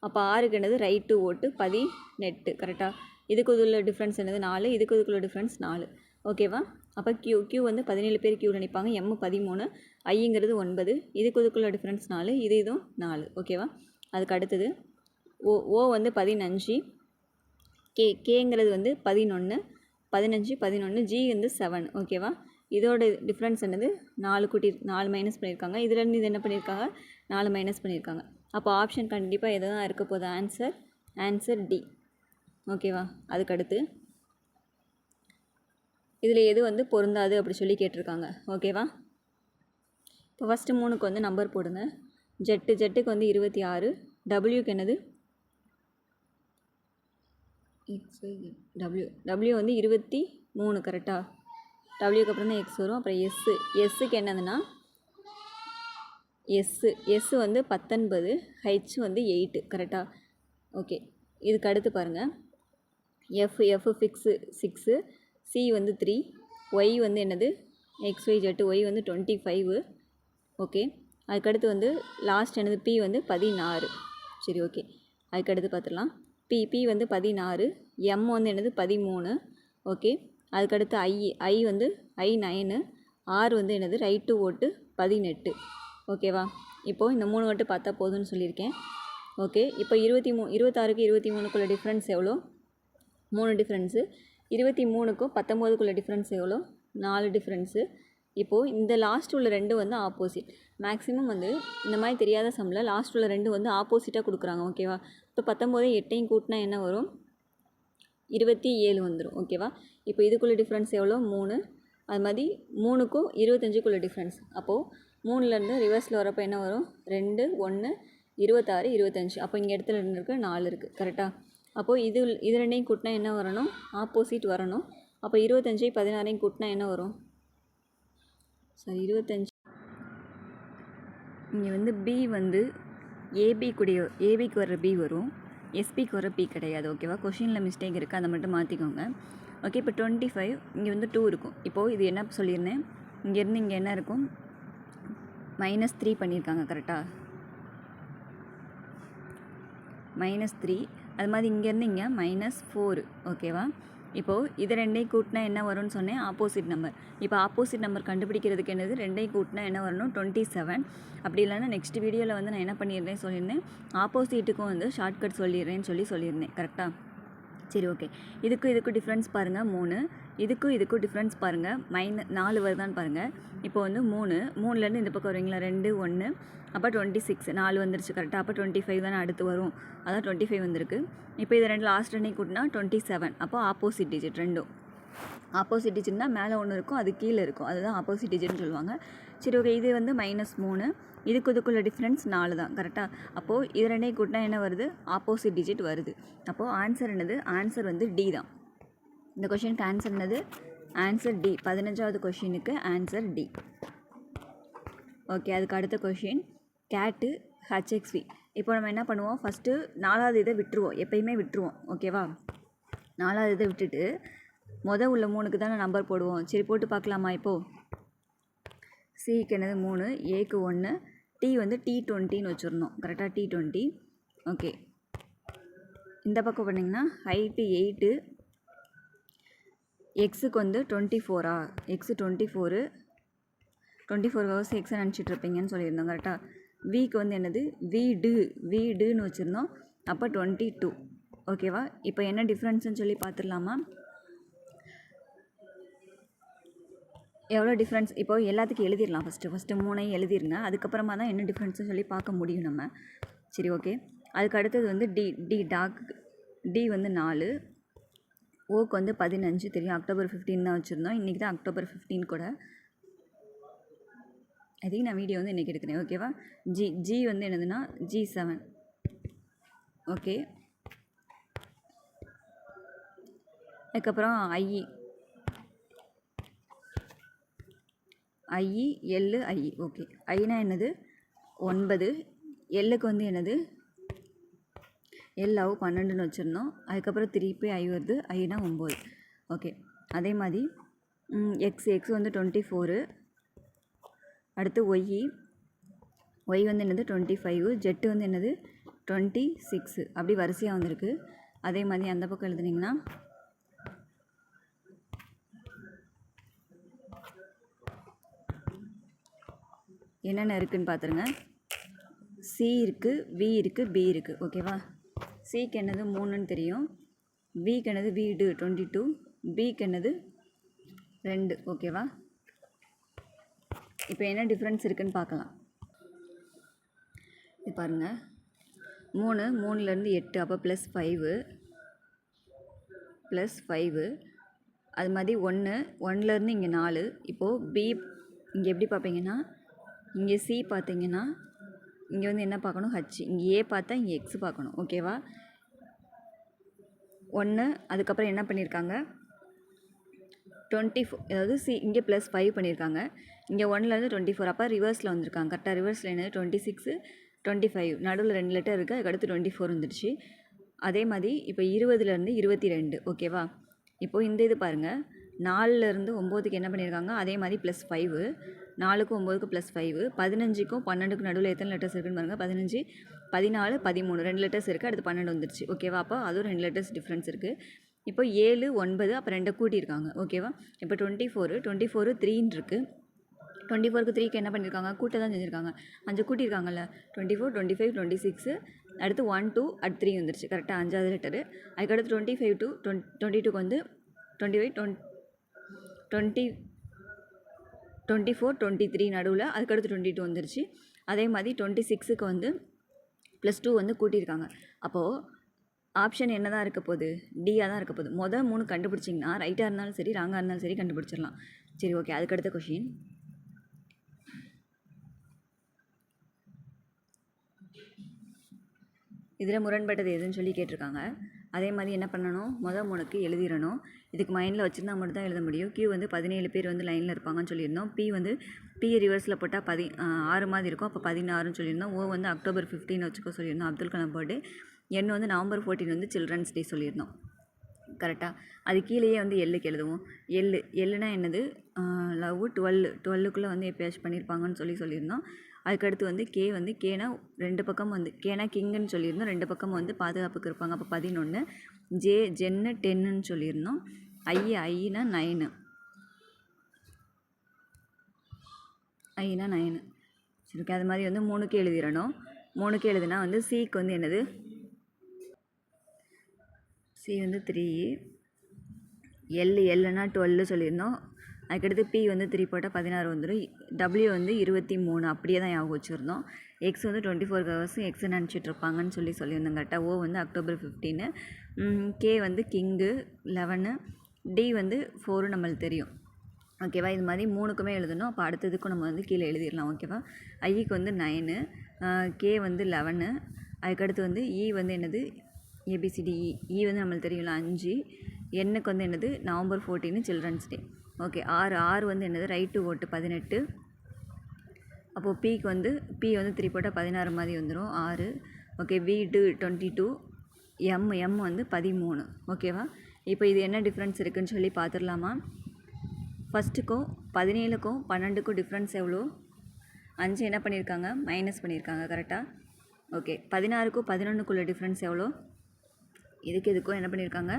அப்போ ஆறுக்கு என்னது ரைட் டு ஓட்டு 18. கரெக்டாக? இதுக்கு உள்ள டிஃப்ரென்ஸ் என்னது 4, இதுக்குள்ள டிஃப்ரென்ஸ் 4. ஓகேவா? அப்போ கியூ வந்து 17 பேர் கியூவில் நிற்பாங்க. M 13, ஐங்கிறது 9, இதுக்குள்ள டிஃப்ரென்ஸ் 4, இதுவும் 4. ஓகேவா? அதுக்கு அடுத்தது ஓ வந்து 15, கேங்கிறது வந்து 11, 15 11, G வந்து 7. ஓகேவா? இதோட டிஃப்ரென்ஸ் என்னது 4 மைனஸ் பண்ணியிருக்காங்க. இதுலேருந்து இது என்ன பண்ணியிருக்காங்க 4 மைனஸ் பண்ணியிருக்காங்க. அப்போ ஆப்ஷன் கண்டிப்பாக எது தான் இருக்க போகுது, ஆன்சர் டி. ஓகேவா? அதுக்கடுத்து இதில் எது வந்து பொருந்தாது அப்படி சொல்லி கேட்டிருக்காங்க. ஓகேவா? இப்போ ஃபஸ்ட்டு 3க்கு வந்து நம்பர் போடுங்க. ஜெட்டுக்கு வந்து 26, டபிள்யூக்கு என்னது டபிள்யூ வந்து 23. கரெக்டாக? டபிள்யூக்கு அப்புறம் தான் எக்ஸ் வரும். அப்புறம் எஸ்ஸுக்கு என்னதுன்னா எஸ் வந்து 19, ஹெச் வந்து 8. கரெக்டாக? ஓகே. இதுக்கு அடுத்து பாருங்கள். எஃப் ஃபிக்ஸு 6, சி வந்து 3, ஒய் வந்து என்னது XY ஜெட்டு ஒய் வந்து 25. ஓகே. அதுக்கடுத்து வந்து லாஸ்ட் என்னது பி வந்து 16. சரி, ஓகே. அதுக்கடுத்து பார்த்துடலாம். பி வந்து 16, எம் வந்து என்னது 13. ஓகே. அதுக்கடுத்து ஐ வந்து I9, ஆர் வந்து என்னது ரைட் டு ஓட்டு 18. ஓகேவா? இப்போது இந்த 3 மட்டும் பார்த்தா போதும்னு சொல்லியிருக்கேன். ஓகே. இப்போ 26க்கு 23க்குள்ள டிஃப்ரென்ஸ் எவ்வளோ? 3 டிஃப்ரென்ஸு. 23க்கும் 19க்குள்ள டிஃப்ரென்ஸ் எவ்வளோ? 4 டிஃப்ரென்ஸு. இப்போது இந்த லாஸ்ட் உள்ள 2 வந்து ஆப்போசிட். மேக்ஸிமம் வந்து இந்த மாதிரி தெரியாத சம்மில் லாஸ்ட் உள்ள 2 வந்து ஆப்போசிட்டாக கொடுக்குறாங்க. ஓகேவா? இப்போ 19 8 கூட்டினா என்ன வரும்? 27 வந்துடும். ஓகேவா? இப்போ இதுக்குள்ள டிஃப்ரென்ஸ் எவ்வளோ? 3. அது மாதிரி 3க்கும் 25க்குள்ள டிஃப்ரென்ஸ். அப்போது 3லேருந்து ரிவர்ஸில் வரப்போ என்ன வரும்? 2 1 26 25. அப்போ இங்கே இடத்துல 2 இருக்குது, 4 இருக்குது. கரெக்டாக? அப்போது இது ரெண்டையும் கூட்டினா என்ன வரணும்? ஆப்போசிட் வரணும். அப்போ 25 16 கூட்டினா என்ன வரும்? சரி, 25. இங்கே வந்து பி வந்து ஏபிக்கு வர பி வரும், எஸ்பிக்கு வர பி கிடையாது. ஓகேவா? கொஷினில் மிஸ்டேக் இருக்குது, அதை மட்டும் மாற்றிக்கோங்க. ஓகே. இப்போ 25 இங்கே வந்து 2 இருக்கும். இப்போது இது என்ன சொல்லியிருந்தேன், இங்கேருந்து இங்கே என்ன இருக்கும்? -3 பண்ணியிருக்காங்க. கரெக்டாக? -3. அது மாதிரி இங்கேருந்து இங்கே -4. ஓகேவா? இப்போது இது ரெண்டையும் கூட்டினா என்ன வரும்னு சொன்னேன்? Opposite number. இப்போ ஆப்போசிட் நம்பர் கண்டுபிடிக்கிறதுக்கு என்னது? ரெண்டையும் கூட்டினா என்ன வரணும்? 27. அப்படி இல்லைன்னா நெக்ஸ்ட் வீடியோவில் வந்து நான் என்ன பண்ணிடுறேன் சொல்லியிருந்தேன், ஆப்போசிட்டுக்கும் வந்து ஷார்ட்கட் சொல்லிடுறேன்னு சொல்லியிருந்தேன். கரெக்டாக? சரி, ஓகே. இதுக்கும் டிஃப்ரென்ஸ் பாருங்கள் 3, இதுக்கும் டிஃப்ரென்ஸ் பாருங்கள் 4 வருதான்னு பாருங்கள். இப்போ வந்து 3லேருந்து இந்த பக்கம் வருவீங்களா? 2 1, அப்போ 26 4 வந்துருச்சு. கரெக்டாக? அப்போ 25 தானே அடுத்து வரும். அதான் 25 வந்திருக்கு. இப்போ இது ரெண்டு லாஸ்ட் ரெண்டையும் கூட்டினா 27. அப்போ ஆப்போசிட் டிஜிட் ரெண்டும். ஆப்போசிட் டிஜிட்னா மேலே ஒன்று இருக்கும், அது கீழே இருக்கும், அதுதான் ஆப்போசிட் டிஜிட்னு சொல்லுவாங்க. சரி, ஓகே. இது வந்து -3, இதுக்குள்ள டிஃப்ரென்ஸ் 4 தான். கரெக்டாக? அப்போது இது ரெண்டையும் கூட்டினா என்ன வருது? ஆப்போசிட் டிஜிட் வருது. அப்போது ஆன்சர் என்னது? ஆன்சர் வந்து டி தான். இந்த கொஷினுக்கு ஆன்சர் என்னது? Answer D. 15வது கொஷினுக்கு ஆன்சர் டி. ஓகே. அதுக்கு அடுத்த கொஷின் கேட்டு HXV. இப்போ நம்ம என்ன பண்ணுவோம்? ஃபஸ்ட்டு 4வது இதை விட்டுருவோம், எப்பயுமே விட்டுருவோம். ஓகேவா? 4வது இதை விட்டுட்டு உள்ள 3க்கு தானே நம்பர் போடுவோம். சரி, போட்டு பார்க்கலாமா? இப்போது சிக்கு என்னது 3, ஏக்கு 1, டி வந்து T20ன்னு வச்சுருந்தோம். கரெக்டாக? T20. ஓகே. இந்த பக்கம் பண்ணிங்கன்னா ஹைட்டு 8, எக்ஸுக்கு வந்து 24. எக்ஸு 24 ஹவர்ஸ் எக்ஸை நினச்சிட்ருப்பீங்கன்னு சொல்லியிருந்தோம். கரெக்டாக? வீக்கு வந்து என்னது? வீடுன்னு வச்சுருந்தோம். அப்போ 22. ஓகேவா? இப்போ என்ன டிஃப்ரென்ஸ்னு சொல்லி பார்த்துடலாமா? எவ்வளோ டிஃப்ரென்ஸ்? இப்போ எல்லாத்துக்கும் எழுதிடலாம். ஃபஸ்ட்டு 3 எழுதிருங்க. அதுக்கப்புறமா தான் என்ன டிஃப்ரென்ஸ்னு சொல்லி பார்க்க முடியும் நம்ம. சரி, ஓகே. அதுக்கு அடுத்தது வந்து டி வந்து 4, ஓக்கு வந்து 15 தெரியும், அக்டோபர் 15 தான் வச்சுருந்தோம். இன்றைக்கி தான் அக்டோபர் 15 கூட. அதுக்கு நான் வீடியோ வந்து இன்றைக்கி எடுக்கிறேன், ஓகேவா. ஜி வந்து என்னதுன்னா G7, ஓகே. அதுக்கப்புறம் எல் ஓகே. ஐனா என்னது 9, எல்லுக்கு வந்து என்னது எல்லாவும் 12ன்னு வச்சுருந்தோம். அதுக்கப்புறம் திருப்பி வருது, ஐனா 9, ஓகே. அதே மாதிரி எக்ஸ் வந்து 24, அடுத்து ஒய் வந்து என்னது 25, ஜெட்டு வந்து என்னது 26, அப்படி வரிசையாக வந்திருக்கு. அதே மாதிரி அந்த பக்கம் எழுதுனீங்கன்னா என்னென்ன இருக்குதுன்னு பார்த்துருங்க. சி இருக்குது, வி இருக்குது, பி இருக்குது, ஓகேவா. சிக்கு என்னது 3ன்னு தெரியும், விக்கு என்னது வீடு 22, பிக்கு என்னது 2, ஓகேவா. இப்போ என்ன டிஃப்ரென்ஸ் இருக்குதுன்னு பார்க்கலாம். இது பாருங்கள், 3லேருந்து 8, அப்போ +5, அது மாதிரி 1லேருந்து இங்கே 4. இப்போது பி இங்கே எப்படி பார்ப்பீங்கன்னா, இங்கே சி பார்த்தீங்கன்னா இங்கே வந்து என்ன பார்க்கணும், ஹச். இங்கே ஏ பார்த்தா இங்கே எக்ஸ் பார்க்கணும், ஓகேவா. 1, அதுக்கப்புறம் என்ன பண்ணியிருக்காங்க 24, அதாவது சி இங்கே +5 பண்ணியிருக்காங்க. இங்கே 1லேருந்து 24, அப்போ ரிவர்ஸில் வந்திருக்காங்க. கரெக்டாக ரிவர்ஸில் என்னது 26, 25, நடுவில் 2 லெட்டர் இருக்குது, அதுக்கடுத்து 24 வந்துடுச்சு. அதே மாதிரி இப்போ 20லேருந்து 22, ஓகேவா. இப்போது இந்த இது பாருங்கள், 4லேருந்து 9க்கு என்ன பண்ணியிருக்காங்க, அதே மாதிரி +5, 4க்கும் 9க்கு +5, 15க்கும் 12க்கும் நடுவில் எத்தனை லெட்டர்ஸ் இருக்குன்னு பாருங்கள், 15, 14, 13, 2 லெட்டர்ஸ் இருக்குது, அடுத்து 12 வந்துடுச்சு, ஓகேவா. அப்போ அதுவும் 2 லெட்டர்ஸ் டிஃப்ரென்ஸ் இருக்குது. இப்போ 7, 9, அப்போ 2 கூட்டியிருக்காங்க, ஓகேவா. இப்போ 24, 3ன்னு இருக்குது. 24க்கு 3க்கு என்ன பண்ணியிருக்காங்க, கூட்ட தான் செஞ்சுருக்காங்க, 5 கூட்டியிருக்காங்கல்ல. 24, 25, 26, அடுத்து 1, 2, அடுத்து 3 வந்துடுச்சு, கரெக்டாக 5வது லெட்டரு. அதுக்கடுத்து 25 to 22க்கு வந்து 25, 24, 23 நடுவில், அதுக்கடுத்து 22 வந்துருச்சு. அதே மாதிரி 26க்கு வந்து +2 வந்து கூட்டியிருக்காங்க. அப்போது ஆப்ஷன் என்ன தான் இருக்க போகுது, டியாக தான் இருக்க போகுது. மொதல் 3 கண்டுபிடிச்சிங்கன்னா ரைட்டாக இருந்தாலும் சரி, ராங்காக இருந்தாலும் சரி கண்டுபிடிச்சிடலாம். சரி, ஓகே. அதுக்கடுத்த கொஷின், இதில் முரண்பட்டது எதுன்னு சொல்லி கேட்டிருக்காங்க. அதே மாதிரி என்ன பண்ணணும், மொதல் 3க்கு எழுதிடணும். இதுக்கு மைண்டில் வச்சுருந்தா மட்டும் தான் எழுத முடியும். Q வந்து 17 பேர் வந்து லைனில் இருப்பாங்கன்னு சொல்லியிருந்தோம். P ரிவர்ஸில் போட்டால் 6 மாதிரி இருக்கும், அப்போ 16ன்னு சொல்லியிருந்தோம். O வந்து அக்டோபர் 15 வச்சுக்க சொல்லியிருந்தோம், அப்துல் கலாம் பர்த்டே. N வந்து நவம்பர் 14 வந்து சில்ட்ரன்ஸ் டே சொல்லியிருந்தோம், கரெக்டாக. அது கீழேயே வந்து எல்லுக்கு எழுதுவோம். எல்லுனா என்னது, லவ் 12க்குள்ளே வந்து எப்போயாச்சும் பண்ணியிருப்பாங்கன்னு சொல்லியிருந்தோம். அதுக்கடுத்து வந்து கேனா 2 பக்கம் வந்து கேனா கிங்குன்னு சொல்லியிருந்தோம், 2 பக்கம் வந்து பாதுகாப்புக்கு இருப்பாங்க, அப்போ 11. ஜென்னு 10ன்னு சொல்லியிருந்தோம். ஐனா 9, சரி, ஓகே. அது மாதிரி வந்து 3க்கு எழுதிடணும். 3க்கு எழுதுனா வந்து சிக்கு வந்து என்னது, சி வந்து 3, எல்லுனா 12 சொல்லியிருந்தோம். அதுக்கடுத்து P வந்து 3 போட்டால் 16 வந்துடும். W வந்து 23, அப்படியே தான் ஞாபகம் வச்சுருந்தோம். எக்ஸ் வந்து 24 ஹவர்ஸும் எக்ஸ் நினச்சிட்ருப்பாங்கன்னு சொல்லியிருந்தோம், கரெக்டாக. O வந்து அக்டோபர் 15, K வந்து கிங்கு 11, D வந்து 4 நம்மளுக்கு தெரியும், ஓகேவா. இது மாதிரி 3க்குமே எழுதணும். அப்போ அடுத்ததுக்கும் நம்ம வந்து கீழே எழுதிடலாம், ஓகேவா. ஐக்கு வந்து 9, K வந்து 11, அதுக்கடுத்து வந்து E வந்து என்னது, ABCDE, E வந்து நம்மளுக்கு தெரியும்ல 5, Nக்கு வந்து என்னது நவம்பர் 14 சில்ட்ரன்ஸ் டே, ஓகே. ஆறு வந்து என்னது ரைட் டு ஓட்டு 18. அப்போது P வந்து 3 போட்டால் 16 மாதிரி வந்துடும், 6, ஓகே. V 22, M வந்து 13, ஓகேவா. இப்போ இது என்ன டிஃப்ரென்ஸ் இருக்குதுன்னு சொல்லி பார்த்துடலாமா. ஃபஸ்ட்டுக்கும் 17க்கும் 12க்கும் டிஃப்ரென்ஸ் எவ்வளோ, 5 என்ன பண்ணியிருக்காங்க, மைனஸ் பண்ணியிருக்காங்க, கரெக்டாக. ஓகே. 16க்கும் 11க்குள்ள டிஃப்ரென்ஸ் எவ்வளோ, இதுக்கும் என்ன பண்ணியிருக்காங்க,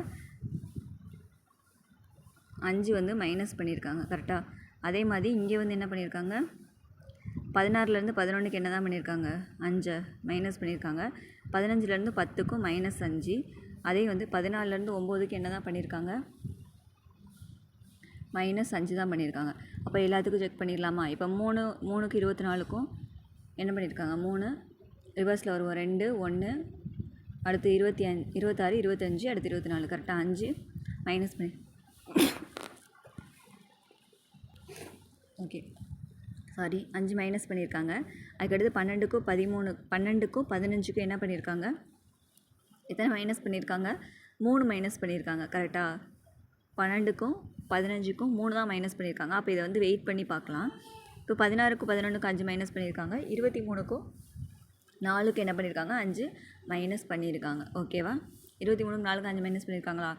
5 வந்து மைனஸ் பண்ணியிருக்காங்க, கரெக்டாக. அதே மாதிரி இங்கே வந்து என்ன பண்ணியிருக்காங்க, 16லேருந்து 11க்கு என்ன தான் பண்ணியிருக்காங்க, 5 மைனஸ் பண்ணியிருக்காங்க. 15லேருந்து 10க்கும் -5. அதே வந்து 14லேருந்து 9க்கு என்ன தான் பண்ணியிருக்காங்க, -5 தான் பண்ணியிருக்காங்க. அப்போ எல்லாத்துக்கும் செக் பண்ணிடலாமா. இப்போ 3க்கு 24க்கும் என்ன பண்ணியிருக்காங்க, 3 ரிவர்ஸில் வருவோம், 2, 1, அடுத்து 26, 25, அடுத்து 24, கரெக்டாக. 5 மைனஸ் பண்ணி ஓகே சாரி 5 மைனஸ் பண்ணியிருக்காங்க. அதுக்கடுத்து 12க்கும் 12க்கும் 15க்கும் என்ன பண்ணியிருக்காங்க, எத்தனை மைனஸ் பண்ணியிருக்காங்க, 3 மைனஸ் பண்ணியிருக்காங்க. கரெக்டாக 12க்கும் 15க்கும் 3 தான் மைனஸ் பண்ணியிருக்காங்க. அப்போ இதை வந்து வெயிட் பண்ணி பார்க்கலாம். இப்போ 16க்கும் 11க்கும் 5 மைனஸ் பண்ணியிருக்காங்க. 23க்கும் 4க்கு என்ன பண்ணியிருக்காங்க, 5 மைனஸ் பண்ணியிருக்காங்க. ஓகேவா? 23க்கும் 4க்கு 5 மைனஸ் பண்ணியிருக்காங்களா?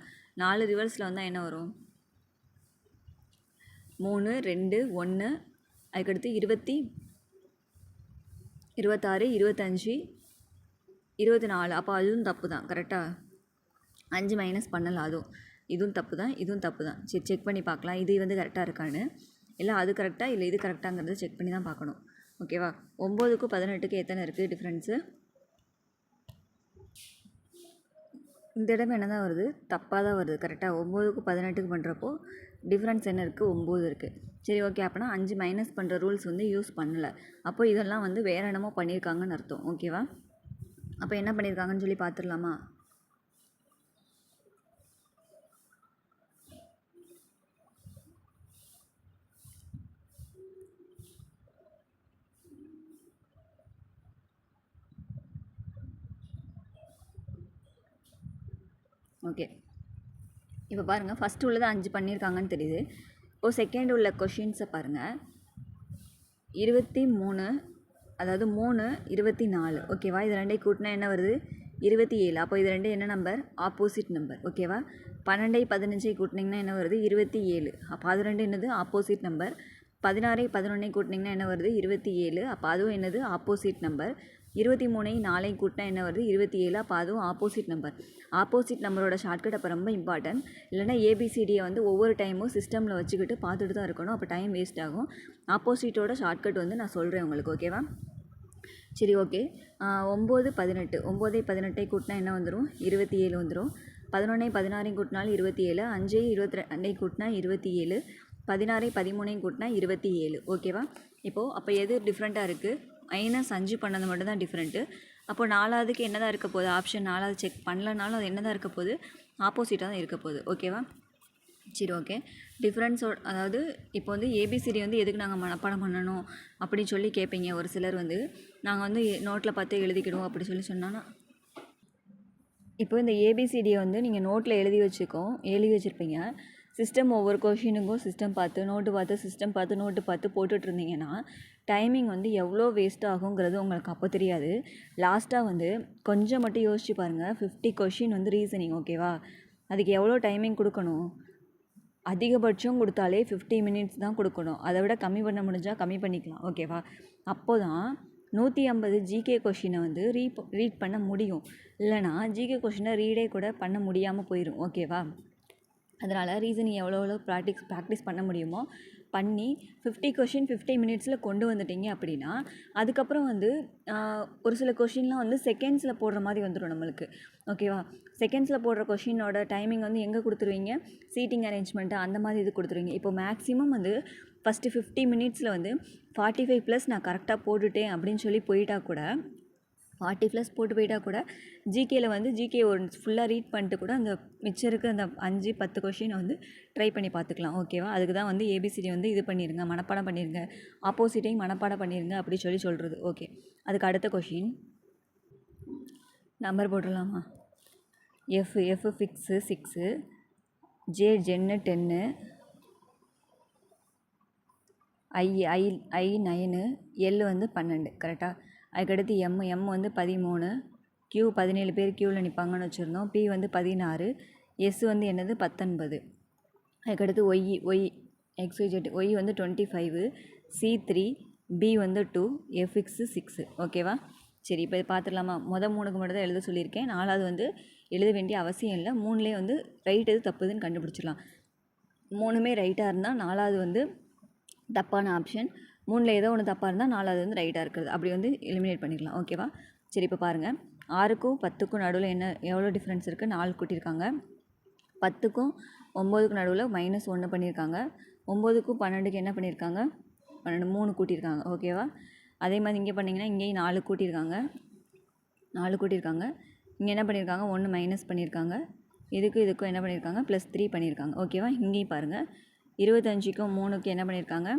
4 ரிவர்ஸில் வந்தால் என்ன வரும், 3 2 1. அதுக்கடுத்து 20 26 25 24. அப்போ அதுவும் தப்பு தான். கரெக்டாக 5 மைனஸ் பண்ணலாம். இதுவும் தப்பு தான், இதுவும் தப்பு தான். சரி, செக் பண்ணி பார்க்கலாம் இது வந்து கரெக்டாக இருக்கான்னு. இல்லை அது கரெக்டாக இல்லை இது கரெக்டாங்கிறத செக் பண்ணி தான் பார்க்கணும். ஓகேவா? 9க்கும் 18க்கும் எத்தனை இருக்குது டிஃப்ரென்ஸு? இந்த இடம் என்ன தான் வருது, தப்பாக தான் வருது. கரெக்டாக 9க்கும் 18க்கு பண்ணுறப்போ டிஃப்ரென்ஸ் என்ன இருக்குது, 9 இருக்குது. சரி ஓகே, அப்போனா 5 மைனஸ் பண்ணுற ரூல்ஸ் வந்து யூஸ் பண்ணலை. அப்போ இதெல்லாம் வந்து வேறு என்னமோ பண்ணியிருக்காங்கன்னு அர்த்தம். ஓகேவா? அப்போ என்ன பண்ணியிருக்காங்கன்னு சொல்லி பார்த்துடலாமா? ஓகே, இப்போ பாருங்கள், ஃபஸ்ட்டு உள்ளது 5 பண்ணியிருக்காங்கன்னு தெரியுது. இப்போது செகண்ட் உள்ள கொஷின்ஸை பாருங்கள். 23, அதாவது 3 24. ஓகேவா? இது ரெண்டையும் கூட்டினா என்ன வருது, 27. அப்போ இது ரெண்டு என்ன நம்பர், ஆப்போசிட் நம்பர். ஓகேவா? 12 15 கூட்டினீங்கன்னா என்ன வருது, 27. அப்போ அது ரெண்டு என்னது, ஆப்போசிட் நம்பர். 16 11 கூட்டினீங்கன்னா என்ன வருது, 27. அப்போ அதுவும் என்னது, ஆப்போசிட் நம்பர். 23 4 கூட்டினா என்ன வருது, 27. அப்போ அதுவும் ஆப்போசிட் நம்பர். ஆப்போசிட் நம்பரோட ஷார்ட்கட் அப்போ ரொம்ப இம்பார்ட்டன்ட். இல்லைனா ஏபிசிடியை வந்து ஒவ்வொரு டைமும் சிஸ்டமில் வச்சுக்கிட்டு பார்த்துட்டு தான் இருக்கணும். அப்போ டைம் வேஸ்ட் ஆகும். ஆப்போசிட்டோட ஷார்ட்கட் வந்து நான் சொல்கிறேன் உங்களுக்கு. ஓகேவா? சரி ஓகே. 9 18. 9 18 கூட்டினா என்ன வந்துடும், 27 வந்துடும். 11 16 கூட்டினாலும் 27. 5 22 கூட்டினா 27. 16 13 கூட்டினா 27. ஓகேவா? இப்போது அப்போ எது டிஃப்ரெண்ட்டாக இருக்குது, -5 பண்ணது மட்டும் தான் டிஃப்ரெண்ட்டு. அப்போது 4வதுக்கு என்ன தான் இருக்க போகுது, ஆப்ஷன் 4வது செக் பண்ணலனாலும் அது என்ன தான் இருக்க போகுது, ஆப்போசிட்டாக தான் இருக்க போகுது. ஓகேவா? சரி ஓகே. டிஃப்ரென்ஸோட அதாவது இப்போ வந்து ஏபிசிடி வந்து எதுக்கு நாங்கள் மனப்பாடம் பண்ணணும் அப்படின்னு சொல்லி கேட்பீங்க. ஒரு சிலர் வந்து நாங்கள் வந்து நோட்டில் பார்த்து எழுதிக்கிடுவோம் அப்படி சொல்லி இப்போ இந்த ஏபிசிடியை வந்து நீங்கள் நோட்டில் எழுதி வச்சுருப்பீங்க. சிஸ்டம் ஒவ்வொரு கொஷினுக்கும் சிஸ்டம் பார்த்து நோட்டு பார்த்து சிஸ்டம் பார்த்து நோட்டு பார்த்து போட்டுட்டு இருந்தீங்கன்னா டைமிங் வந்து எவ்வளோ வேஸ்ட் ஆகுங்கிறது உங்களுக்கு அப்போ தெரியாது. லாஸ்ட்டாக வந்து கொஞ்சம் மட்டும் யோசிச்சு பாருங்கள். 50 கொஷின் வந்து ரீசனிங். ஓகேவா? அதுக்கு எவ்வளோ டைமிங் கொடுக்கணும், அதிகபட்சம் கொடுத்தாலே 50 மினிட்ஸ் தான் கொடுக்கணும். அதை விட கம்மி பண்ண முடிஞ்சால் கம்மி பண்ணிக்கலாம். ஓகேவா? அப்போ தான் 150 ஜிகே கொஷினை வந்து ரீட் பண்ண முடியும். இல்லைனா ஜிகே கொஷினை ரீடே கூட பண்ண முடியாமல் போயிடும். ஓகேவா? அதனால் ரீசனிங் எவ்வளோ ப்ராக்டிஸ் பண்ண முடியுமோ பண்ணி 50 கொஷின் 50 மினிட்ஸில் கொண்டு வந்துட்டீங்க அப்படின்னா அதுக்கப்புறம் வந்து ஒரு சில கொஷின்லாம் வந்து செகண்ட்ஸில் போடுற மாதிரி வந்துடும் நம்மளுக்கு. ஓகேவா? செகண்ட்ஸில் போடுற கொஷினோட டைமிங் வந்து எங்கே கொடுத்துருவீங்க, சீட்டிங் அரேஞ்ச்மெண்ட்டு அந்த மாதிரி இது கொடுத்துருவீங்க. இப்போ மேக்ஸிமம் வந்து ஃபஸ்ட்டு 50 மினிட்ஸில் வந்து 45+ நான் கரெக்டாக போட்டுட்டேன் அப்படின்னு சொல்லி போயிட்டா கூட 40+ போட்டு போயிட்டா கூட ஜிகேயில் வந்து ஜிகே ஒரு ஃபுல்லாக ரீட் பண்ணிட்டு கூட அந்த மிச்சம் இருக்க அந்த 5-10 கொஷினை வந்து ட்ரை பண்ணி பார்த்துக்கலாம். ஓகேவா? அதுக்கு தான் வந்து ஏபிசிடி வந்து இது பண்ணிடுங்க, மனப்பாடம் பண்ணிடுங்க, ஆப்போசிட்டையும் மனப்பாடம் பண்ணிடுங்க அப்படி சொல்கிறது. ஓகே, அதுக்கு அடுத்த கொஷின் நம்பர் போட்டுடலாமா? எஃப் ஃபிக்ஸு 6, ஜென்னு 10, ஐ 9, எல் வந்து 12. கரெக்டாக? அதுக்கடுத்து எம் வந்து 13, கியூ 17 பேர் க்யூவில் நிற்பாங்கன்னு வச்சுருந்தோம். பி வந்து 16, எஸ் வந்து என்னது 19. அதுக்கடுத்து ஒய் XYZ ஒய் வந்து 25, C3, பி வந்து 2, எஃப்எக்ஸு 6. ஓகேவா? சரி, இப்போ இது பார்த்துடலாமா? 3க்கு மட்டும் தான் எழுத சொல்லியிருக்கேன். 4வது வந்து எழுத வேண்டிய அவசியம் இல்லை. 3லேயே வந்து ரைட் எது தப்புதுன்னு கண்டுபிடிச்சிடலாம். 3மே ரைட்டாக இருந்தால் 4வது வந்து தப்பான ஆப்ஷன். 3ல் ஏதோ ஒன்று தப்பாக இருந்தால் 4வது வந்து ரைட்டாக இருக்கிறது. அப்படி வந்து எலிமினேட் பண்ணிக்கலாம். ஓகேவா? சரி, இப்போ பாருங்கள். 6க்கும் 10க்கும் நடுவில் எவ்வளோ டிஃப்ரென்ஸ் இருக்குது, 4 கூட்டியிருக்காங்க. 10க்கும் 9க்கு நடுவில் -1 பண்ணியிருக்காங்க. 9க்கும் 12க்கு என்ன பண்ணியிருக்காங்க, 12 3 கூட்டியிருக்காங்க. ஓகேவா? அதே மாதிரி இங்கே பண்ணிங்கன்னா இங்கேயும் 4 கூட்டியிருக்காங்க. இங்கே என்ன பண்ணியிருக்காங்க, 1 மைனஸ் பண்ணியிருக்காங்க. இதுக்கும் என்ன பண்ணியிருக்காங்க +3 பண்ணியிருக்காங்க. ஓகேவா? இங்கேயும் பாருங்கள் 25க்கும் 3க்கும் என்ன பண்ணியிருக்காங்க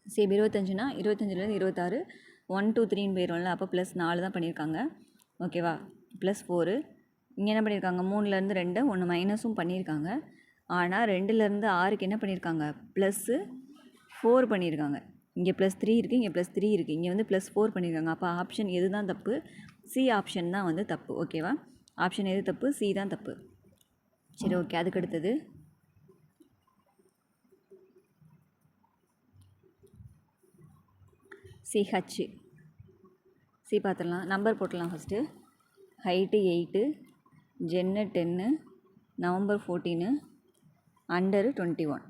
சேம் 25னா 25லேருந்து 26 1 2 3ன்னு போயிடும்ல, அப்போ +4 தான் பண்ணியிருக்காங்க. ஓகேவா? +4 இங்கே என்ன பண்ணியிருக்காங்க 3லேருந்து 2 1 மைனஸும் பண்ணியிருக்காங்க. ஆனால் 2லேருந்து 6க்கு என்ன பண்ணியிருக்காங்க +4 பண்ணியிருக்காங்க. இங்கே +3 இருக்குது, இங்கே +3 இருக்குது, இங்கே வந்து +4 பண்ணியிருக்காங்க. அப்போ ஆப்ஷன் எது தான் தப்பு? சி ஆப்ஷன் தான் வந்து தப்பு. ஓகேவா? ஆப்ஷன் எது தப்பு? சி தான் தப்பு. சரி, ஓகே. அதுக்கு அடுத்தது சிஹெச். சி பார்த்துடலாம். நம்பர் போட்டுடலாம். First height 8, gen 10, November 14, under 21.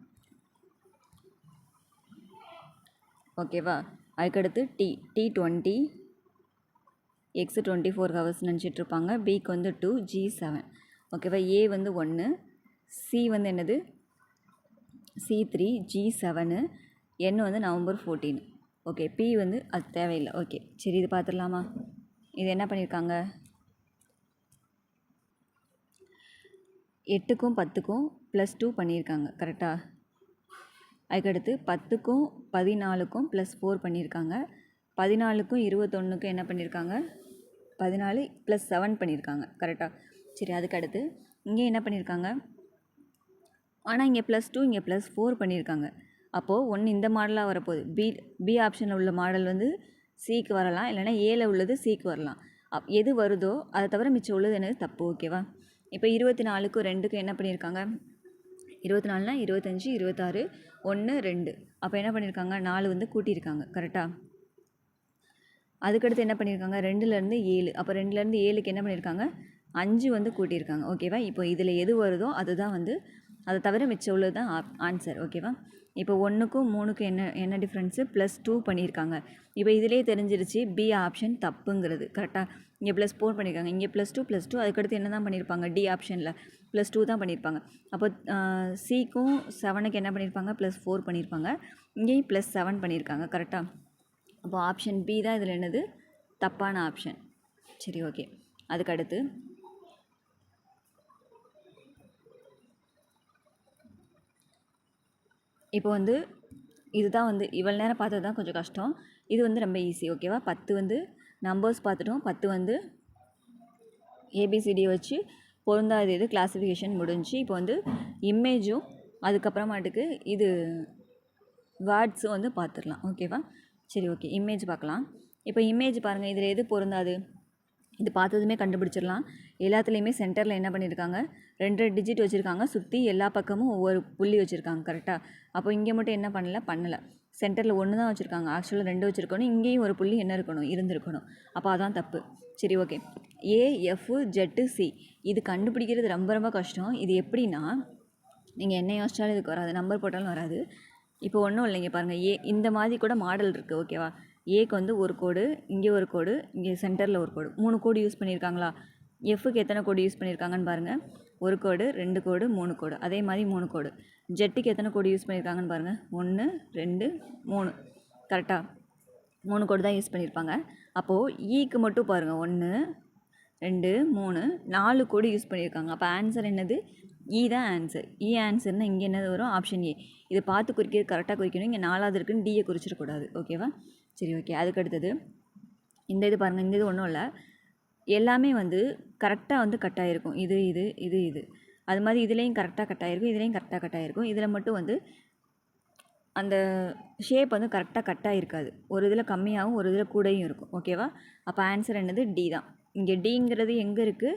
ஓகேவா? அதுக்கடுத்து டி 20, எக்ஸு 24 ஹவர்ஸ் நினச்சிட்ருப்பாங்க. பிக்கு வந்து 2, ஜி 7. ஓகேவா? ஏ வந்து 1, சி வந்து என்னது சி 3, ஜி 7, என் வந்து நவம்பர் 14. ஓகே. பி வந்து அது தேவையில்லை. ஓகே, சரி. இது பார்த்துடலாமா? இது என்ன பண்ணியிருக்காங்க 8க்கும் 10க்கும் +2 பண்ணியிருக்காங்க. கரெக்டாக? அதுக்கடுத்து 10க்கும் 14க்கும் +4 பண்ணியிருக்காங்க. 14க்கும் 21க்கும் என்ன பண்ணியிருக்காங்க 14 +7 பண்ணியிருக்காங்க. கரெக்டாக? சரி. அதுக்கடுத்து இங்கே என்ன பண்ணியிருக்காங்க, ஆனால் இங்கே +2 இங்கே +4 பண்ணியிருக்காங்க. அப்போது ஒன்று இந்த மாடலாக வரப்போகுது. பி ஆப்ஷனில் உள்ள மாடல் வந்து சிக்கு வரலாம், இல்லைனா ஏல உள்ளது சிக்கு வரலாம். எது வருதோ அதை தவிர மிச்சம் உள்ளது என்னது தப்பு. ஓகேவா? இப்போ 24க்கும் 2க்கும் என்ன பண்ணியிருக்காங்க 24னா 25 26 1 2. அப்போ என்ன பண்ணியிருக்காங்க 4 வந்து கூட்டியிருக்காங்க. கரெக்டாக? அதுக்கடுத்து என்ன பண்ணியிருக்காங்க 2லேருந்து 7. அப்போ 2லேருந்து 7க்கு என்ன பண்ணியிருக்காங்க 5 வந்து கூட்டியிருக்காங்க. ஓகேவா? இப்போ இதில் எது வருதோ அதுதான் வந்து அதை தவிர மிச்சம் உள்ளது தான் ஆன்சர். ஓகேவா? இப்போ 1க்கும் 3க்கும் என்ன டிஃப்ரென்ஸு +2 பண்ணியிருக்காங்க. இப்போ இதிலே தெரிஞ்சிருச்சு பி ஆப்ஷன் தப்புங்கிறது. கரெக்டாக? இங்கே +4 பண்ணியிருக்காங்க, இங்கே +2 அதுக்கடுத்து என்ன தான் பண்ணியிருப்பாங்க டி ஆப்ஷனில் +2 தான் பண்ணியிருப்பாங்க. அப்போ சிக்கும் 7க்கு என்ன பண்ணியிருப்பாங்க +4 பண்ணியிருப்பாங்க. இங்கேயும் +7 பண்ணியிருக்காங்க. கரெக்டாக? அப்போ ஆப்ஷன் பி தான் இதில் என்னது தப்பான ஆப்ஷன். சரி, ஓகே. அதுக்கடுத்து இப்போ வந்து இதுதான் வந்து இவ்வளோ நேரம் பார்த்தது தான் கொஞ்சம் கஷ்டம். இது வந்து ரொம்ப ஈஸி. ஓகேவா? 10 வந்து நம்பர்ஸ் பார்த்துட்டோம். 10 வந்து ஏபிசிடியை வச்சு பொருந்தாது இது கிளாஸிஃபிகேஷன் முடிஞ்சு. இப்போ வந்து இமேஜும் அதுக்கப்புறமாட்டுக்கு இது வேர்ட்ஸும் வந்து பார்த்துடலாம். ஓகேவா? சரி, ஓகே. இமேஜ் பார்க்கலாம். இப்போ இமேஜ் பாருங்கள், இதில் எது பொருந்தாது? இது பார்த்ததுமே கண்டுபிடிச்சிடலாம். எல்லாத்துலேயுமே சென்டரில் என்ன பண்ணியிருக்காங்க 2 டிஜிட் வச்சுருக்காங்க. சுற்றி எல்லா பக்கமும் ஒவ்வொரு புள்ளி வச்சுருக்காங்க. கரெக்டாக? அப்போ இங்கே மட்டும் என்ன பண்ணலை. சென்டரில் 1 தான் வச்சுருக்காங்க. ஆக்சுவலாக 2 வச்சுருக்கணும். இங்கேயும் ஒரு புள்ளி என்ன இருக்கணும் இருந்திருக்கணும். அப்போ அதான் தப்பு. சரி, ஓகே. AFZC இது கண்டுபிடிக்கிறது ரொம்ப ரொம்ப கஷ்டம். இது எப்படின்னா நீங்கள் என்ன யோசிச்சாலும் இதுக்கு வராது, நம்பர் போட்டாலும் வராது. இப்போ ஒன்றும் இல்லைங்க பாருங்கள், இந்த மாதிரி கூட மாடல் இருக்குது. ஓகேவா? ஏக்கு வந்து ஒரு கோடு, இங்கே ஒரு கோடு, இங்கே சென்டரில் ஒரு கோடு, 3 கோடு யூஸ் பண்ணியிருக்காங்களா? எஃப்க்கு எத்தனை கோடு யூஸ் பண்ணியிருக்காங்கன்னு பாருங்கள். ஒரு கோடு, 2 கோடு, 3 கோடு, அதே மாதிரி 3 கோடு. ஜெட்டுக்கு எத்தனை கோடு யூஸ் பண்ணியிருக்காங்கன்னு பாருங்கள். 1 2 3. கரெக்டாக? 3 கோடு தான் யூஸ் பண்ணியிருப்பாங்க. அப்போது ஈக்கு மட்டும் பாருங்கள் 1 2 3 4 கோடு யூஸ் பண்ணியிருக்காங்க. அப்போ ஆன்சர் என்னது? இ தான் ஆன்சர். இ ஆன்சர்னால் இங்கே என்னது வரும்? Option A. இதை பார்த்து குறிக்கிறது கரெக்டாக குறிக்கணும். இங்கே 4வது இருக்குன்னு டியை குறிச்சிடக்கூடாது. ஓகேவா? சரி, ஓகே. அதுக்கு அடுத்தது இந்த இது பாருங்கள். இந்த இது ஒன்றும் இல்லை, எல்லாமே வந்து கரெக்டாக வந்து கட் ஆகிருக்கும். இது அது மாதிரி இதுலேயும் கரெக்டாக கட் ஆகிருக்கும், இதுலேயும் கரெக்டாக கட் ஆகிருக்கும். இதில் மட்டும் வந்து அந்த ஷேப் வந்து கரெக்டாக கட் ஆகிருக்காது. ஒரு இதில் கம்மியாகவும் ஒரு இதில் கூடையும் இருக்கும். ஓகேவா? அப்போ ஆன்சர் என்னது? டி தான். இங்கே டிங்கிறது எங்கே இருக்குது?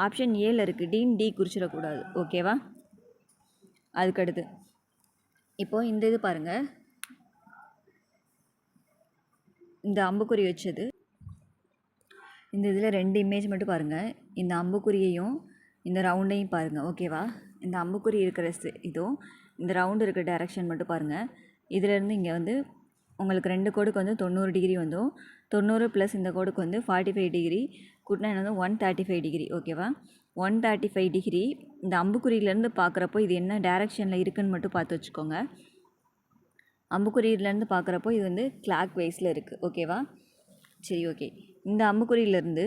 ஆப்ஷன் ஏல இருக்குது. டின்னு டி குறிச்சிடக்கூடாது. ஓகேவா? அதுக்கடுத்து இப்போது இந்த இது பாருங்கள், இந்த அம்புக்குறி வச்சது. இந்த இதில் 2 இமேஜ் மட்டும் பாருங்கள். இந்த அம்புக்குறியையும் இந்த ரவுண்டையும் பாருங்கள். ஓகேவா? இந்த அம்புக்குறி இருக்கிற இதுவும் இந்த ரவுண்டு இருக்கிற டைரெக்ஷன் மட்டும் பாருங்கள். இதிலேருந்து இங்கே வந்து உங்களுக்கு 2 கோடுக்கு வந்து 90 டிகிரி வந்தும், 90 ப்ளஸ் இந்த கோடுக்கு வந்து 45 டிகிரி கூட்டினா என்ன வந்து 135 டிகிரி. ஓகேவா? 135 டிகிரி இந்த அம்புக்குறியிலேருந்து பார்க்குறப்போ இது என்ன டைரெக்ஷனில் இருக்குதுன்னு மட்டும் பார்த்து வச்சுக்கோங்க. அம்புக்குறியிலேருந்து பார்க்குறப்போ இது வந்து கிளாக் வைஸில் இருக்குது. ஓகேவா? சரி, ஓகே. இந்த அம்புக்குறியிலேருந்து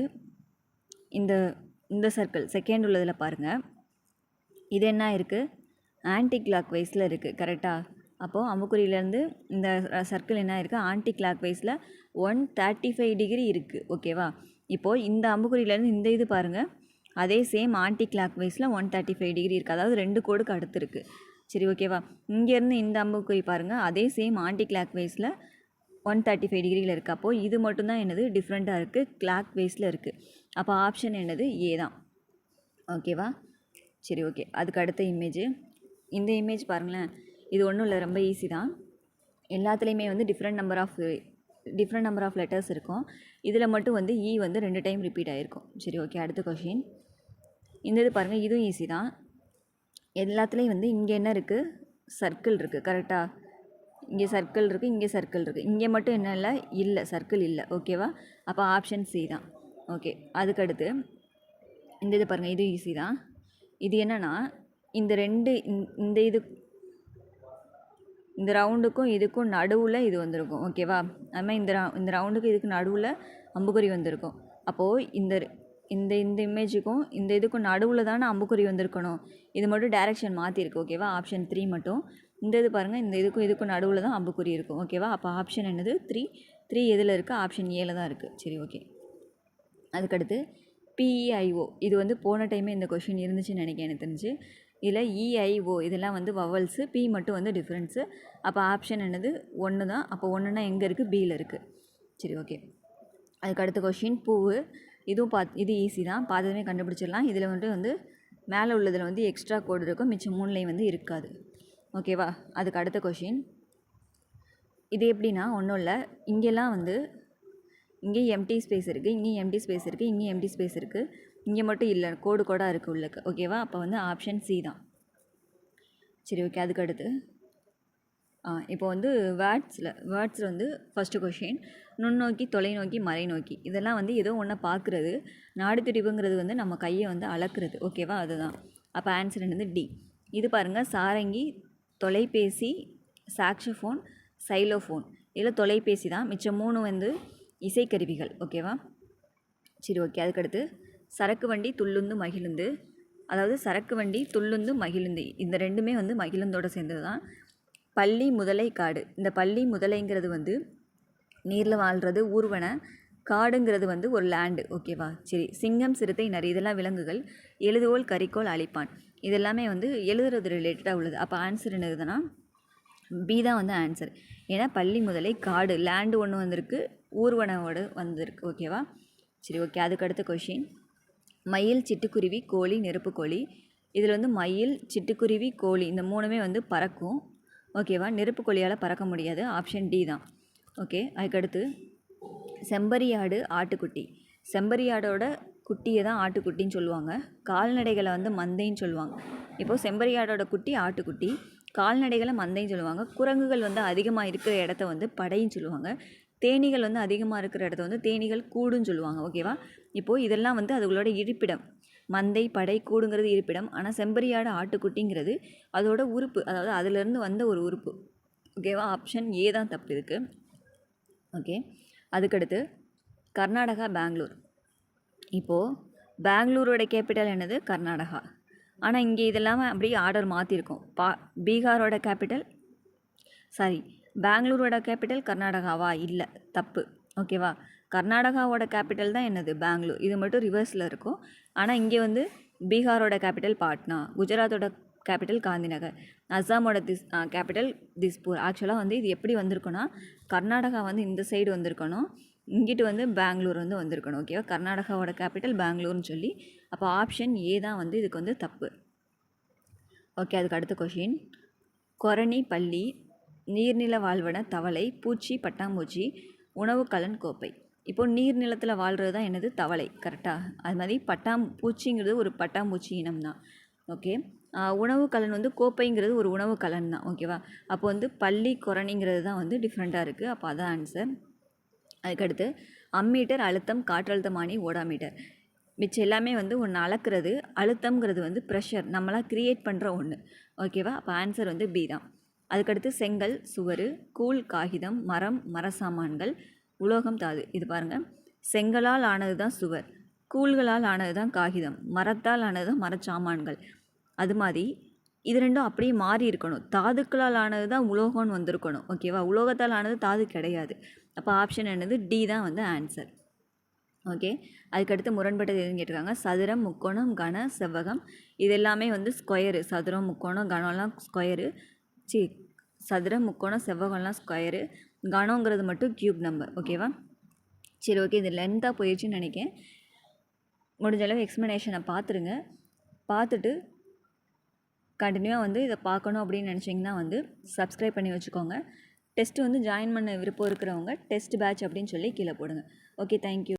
இந்த இந்த சர்க்கிள் செகண்ட் உள்ளதில் பாருங்கள், இது என்ன இருக்குது, ஆன்டி கிளாக் வைஸில் இருக்குது. கரெக்டாக? அப்போது அம்புக்குறியிலேருந்து இந்த சர்க்கிள் என்ன இருக்குது, ஆன்டி கிளாக் வைஸில் 135 டிகிரி இருக்குது. ஓகேவா? இப்போது இந்த அம்புக்குறியிலேருந்து இந்த இது பாருங்கள், அதே சேம் ஆன்டி கிளாக் வைஸில் 135 டிகிரி இருக்குது. அதாவது 2 கோடுக்கு அடுத்து இருக்குது. சரி, ஓகேவா? இங்கேருந்து இந்த அம்புக்குறி பாருங்கள், அதே சேம் ஆன்டி கிளாக் வைஸில் 135 டிகிரியில் இருக்குது. அப்போது இது மட்டும்தான் என்னது டிஃப்ரெண்ட்டாக இருக்குது, கிளாக் வைஸில் இருக்குது. அப்போ ஆப்ஷன் என்னது ஏ தான். ஓகேவா? சரி, ஓகே. அதுக்கு அடுத்த இமேஜ், இந்த இமேஜ் பாருங்களேன். இது ஒன்றும் இல்லை, ரொம்ப ஈஸி தான். எல்லாத்துலேயுமே வந்து டிஃப்ரெண்ட் நம்பர் ஆஃப் லெட்டர்ஸ் இருக்கும். இதில் மட்டும் வந்து இ வந்து 2 டைம் ரிப்பீட் ஆகிருக்கும். சரி, ஓகே. அடுத்த கொஷின், இந்த இது பாருங்கள், இதுவும் ஈஸி தான். எல்லாத்துலேயும் வந்து இங்கே என்ன இருக்குது, சர்க்கிள் இருக்குது. கரெக்டாக? இங்கே சர்க்கிள் இருக்குது, இங்கே சர்க்கிள் இருக்குது. இங்கே மட்டும் என்ன இல்லை, இல்லை, சர்க்கிள் இல்லை. ஓகேவா? அப்போ ஆப்ஷன் சி தான். ஓகே. அதுக்கடுத்து இந்த இது பாருங்கள், இது ஈஸி தான். இது என்னென்னா, இந்த ரெண்டு இந்த இது இந்த ரவுண்டுக்கும் இதுக்கும் நடுவில் இது வந்திருக்கும். ஓகேவா? அதுமாதிரி இந்த ரவுண்டுக்கும் இதுக்கு நடுவில் அம்புக்குறி வந்திருக்கும். அப்போது இந்த இந்த இந்த இமேஜுக்கும் இந்த இதுக்கும் நடுவில் தானே அம்புக்குறி வந்திருக்கணும். இது மட்டும் டைரெக்ஷன் மாற்றிருக்கு. ஓகேவா? ஆப்ஷன் 3 மட்டும். இந்த இது பாருங்கள், இந்த இதுக்கும் நடுவில் தான் அம்புக்குறி இருக்கும். ஓகேவா? அப்போ ஆப்ஷன் என்னது 3 எதில் இருக்குது, ஆப்ஷன் ஏல தான் இருக்குது. சரி, ஓகே. அதுக்கடுத்து PEIO, இது வந்து போன டைமே இந்த கொஷின் இருந்துச்சுன்னு நினைக்கிறேன் எனக்கு தெரிஞ்சு. இதில் EIO இதெல்லாம் வந்து வவல்ஸு, பி மட்டும் வந்து டிஃப்ரென்ஸு. அப்போ ஆப்ஷன் என்னது 1 தான். அப்போ 1னா எங்கே இருக்குது, பியில் இருக்குது. சரி, ஓகே. அதுக்கு அடுத்த கொஷின் பூவு. இதுவும் இது ஈஸி தான், பார்த்ததுமே கண்டுபிடிச்சிடலாம். இதில் வந்து மேலே உள்ளதில் வந்து எக்ஸ்ட்ரா கோடு இருக்கும், மிச்சம் 3லையும் வந்து இருக்காது. ஓகேவா? அதுக்கு அடுத்த கொஷின், இது எப்படின்னா ஒன்றும் இல்லை, இங்கெல்லாம் வந்து இங்கேயும் எம்டி ஸ்பேஸ் இருக்குது, இங்கேயும் எம்டி ஸ்பேஸ் இருக்குது, இங்கேயும் எம்டி ஸ்பேஸ் இருக்குது. இங்கே மட்டும் இல்லை, கோடாக இருக்குது உள்ளக்கு. ஓகேவா? அப்போ வந்து ஆப்ஷன் சி தான். சரி, ஓகே. அதுக்கு அடுத்து இப்போ வந்து வேர்ட்ஸில் வந்து ஃபஸ்ட்டு கொஷின், நுண்ணோக்கி, தொலைநோக்கி, மறைநோக்கி, இதெல்லாம் வந்து ஏதோ ஒன்றை பார்க்குறது. நாடித்துடிப்புங்கிறது வந்து நம்ம கையை வந்து அளக்குறது. ஓகேவா? அதுதான். அப்போ ஆன்சர் என்னது டி. இது பாருங்கள், சாரங்கி, தொலைபேசி, சாக்ஸோஃபோன், சைலோஃபோன். இதில் தொலைபேசி தான், மிச்சம் 3 வந்து இசைக்கருவிகள். ஓகேவா? சரி, ஓகே. அதுக்கடுத்து சரக்கு வண்டி, துள்ளுந்து, மகிழுந்து. அதாவது சரக்கு வண்டி, துள்ளுந்து, மகிழுந்து, இந்த ரெண்டுமே வந்து மகிழுந்தோடு சேர்ந்தது தான். பள்ளி, முதலை, காடு. இந்த பள்ளி முதலைங்கிறது வந்து நீரில் வாழ்கிறது, ஊர்வன. காடுங்கிறது வந்து ஒரு லேண்டு. ஓகேவா? சரி. சிங்கம், சிறுத்தை, நரி, இதெல்லாம் விலங்குகள். எழுதுகோள், கரிக்கோள், அழிப்பான், இதெல்லாமே வந்து எழுதுறது ரிலேட்டடாக உள்ளது. அப்போ ஆன்சர் என்னதுன்னா பி தான் வந்து ஆன்சர். ஏன்னா பள்ளி, முதலை, காடு, லேண்டு ஒன்று வந்திருக்கு, ஊர்வனோடு வந்திருக்கு. ஓகேவா? சரி, ஓகே. அதுக்கு அடுத்த கொஷின், மயில், சிட்டுக்குருவி, கோழி, நெருப்பு கோழி. இதில் வந்து மயில், சிட்டுக்குருவி, கோழி இந்த 3மே வந்து பறக்கும். ஓகேவா? நெருப்பு கோழியால் பறக்க முடியாது. ஆப்ஷன் டி தான். ஓகே. அதுக்கடுத்து செம்பரியாடு, ஆட்டுக்குட்டி. செம்பரியாடோட குட்டியை தான் ஆட்டுக்குட்டின்னு சொல்லுவாங்க. கால்நடைகளை வந்து மந்தைன்னு சொல்லுவாங்க. இப்போது செம்பரியாடோட குட்டி ஆட்டுக்குட்டி, கால்நடைகளை மந்தைன்னு சொல்லுவாங்க. குரங்குகள் வந்து அதிகமாக இருக்கிற இடத்த வந்து படைன்னு சொல்லுவாங்க. தேனீகள் வந்து அதிகமாக இருக்கிற இடத்த வந்து தேனீகள் கூடுன்னு சொல்லுவாங்க. ஓகேவா? இப்போது இதெல்லாம் வந்து அதுகளோட இருப்பிடம். மந்தை, படை, கூடுங்கிறது இருப்பிடம். ஆனால் செம்பரியாடு, ஆட்டுக்குட்டிங்கிறது அதோட உறுப்பு, அதாவது அதிலேருந்து வந்த ஒரு உறுப்பு. ஓகேவா? ஆப்ஷன் ஏ தான் தப்பு இருக்குது. ஓகே. அதுக்கடுத்து கர்நாடகா, பெங்களூர். இப்போது பெங்களூரோட கேபிட்டல் என்னது, கர்நாடகா. ஆனால் இங்கே இதெல்லாமல் அப்படியே ஆர்டர் மாற்றிருக்கோம். பீகாரோட கேபிட்டல், பெங்களூரோட கேபிட்டல் கர்நாடகாவா? இல்லை, தப்பு. ஓகேவா? கர்நாடகாவோட கேபிட்டல் தான் என்னது, பெங்களூர். இது மட்டும் ரிவர்ஸில் இருக்கும். ஆனால் இங்கே வந்து பீகாரோட கேபிட்டல் பாட்னா, குஜராத்தோட கேபிட்டல் காந்திநகர், அஸ்ஸாமோட கேபிட்டல் திஸ்பூர். ஆக்சுவலாக வந்து இது எப்படி வந்திருக்குன்னா, கர்நாடகா வந்து இந்த சைடு வந்திருக்கணும், இங்கிட்டு வந்து பெங்களூர் வந்து வந்திருக்கணும். ஓகேவா? கர்நாடகாவோட கேபிட்டல் பெங்களூர்னு சொல்லி. அப்போ ஆப்ஷன் ஏ தான் வந்து இதுக்கு வந்து தப்பு. ஓகே. அதுக்கு அடுத்த கொஷின், கொரணி, பள்ளி, நீர்நில வாழ்வன, தவளை, பூச்சி, பட்டாம்பூச்சி, உணவு கலன், கோப்பை. இப்போது நீர்நிலத்தில் வாழ்கிறது தான் என்னது, தவளை. கரெக்டாக? அது மாதிரி பூச்சிங்கிறது ஒரு பட்டாம்பூச்சி இனம் தான். ஓகே. உணவு கலன் வந்து கோப்பைங்கிறது ஒரு உணவு கலன் தான். ஓகேவா? அப்போ வந்து பள்ளி, கொரணிங்கிறது தான் வந்து டிஃப்ரெண்ட்டாக இருக்குது. அப்போ அதான் ஆன்சர். அதுக்கடுத்து அம்மீட்டர், அழுத்தம், காற்றழுத்தமானி, ஓடாமீட்டர். மிச்சம் எல்லாமே வந்து ஒன்று அளக்கிறது. அழுத்தம்ங்கிறது வந்து ப்ரெஷர், நம்மளாம் க்ரியேட் பண்ணுற ஒன்று. ஓகேவா? அப்போ ஆன்சர் வந்து பி தான். அதுக்கடுத்து செங்கல், சுவர், கூழ், காகிதம், மரம், மரசாமான்கள், உலோகம், தாது. இது பாருங்கள், செங்கலால் ஆனது தான் சுவர், கூழ்களால் ஆனது தான் காகிதம், மரத்தால் ஆனது தான் மரச்சாமான்கள். அது மாதிரி இது ரெண்டும் அப்படியே மாறி இருக்கணும். தாதுக்களால் ஆனது தான் உலோகம்னு வந்திருக்கணும். ஓகேவா? உலோகத்தால் ஆனது தாது கிடையாது. அப்போ ஆப்ஷன் என்னது டி தான் வந்து ஆன்சர். ஓகே, அதுக்கடுத்து முரண்பட்டது எதுன்னு கேட்டிருக்காங்க. சதுரம், முக்கோணம், கன, செவ்வகம் இது எல்லாமே வந்து ஸ்கொயரு. சதுரம், முக்கோணம், கனம்லாம் ஸ்கொயரு. சதுரம், முக்கோணம், செவ்வகம்லாம் ஸ்கொயரு. கனங்கிறது மட்டும் க்யூப் நம்பர். ஓகேவா? சரி, ஓகே, இது லென்த்தாக போயிடுச்சுன்னு நினைக்கிறேன். முடிஞ்ச அளவு எக்ஸ்ப்ளனேஷனை பார்த்துருங்க. பார்த்துட்டு கண்டினியூவாக வந்து இதை பார்க்கணும் அப்படின்னு நினச்சிங்கன்னா வந்து சப்ஸ்கிரைப் பண்ணி வச்சுக்கோங்க. டெஸ்ட்டு வந்து ஜாயின் பண்ண விருப்பம் இருக்கிறவங்க டெஸ்ட் பேட்ச் அப்படின்னு சொல்லி கீழே போடுங்க. Okay, thank you.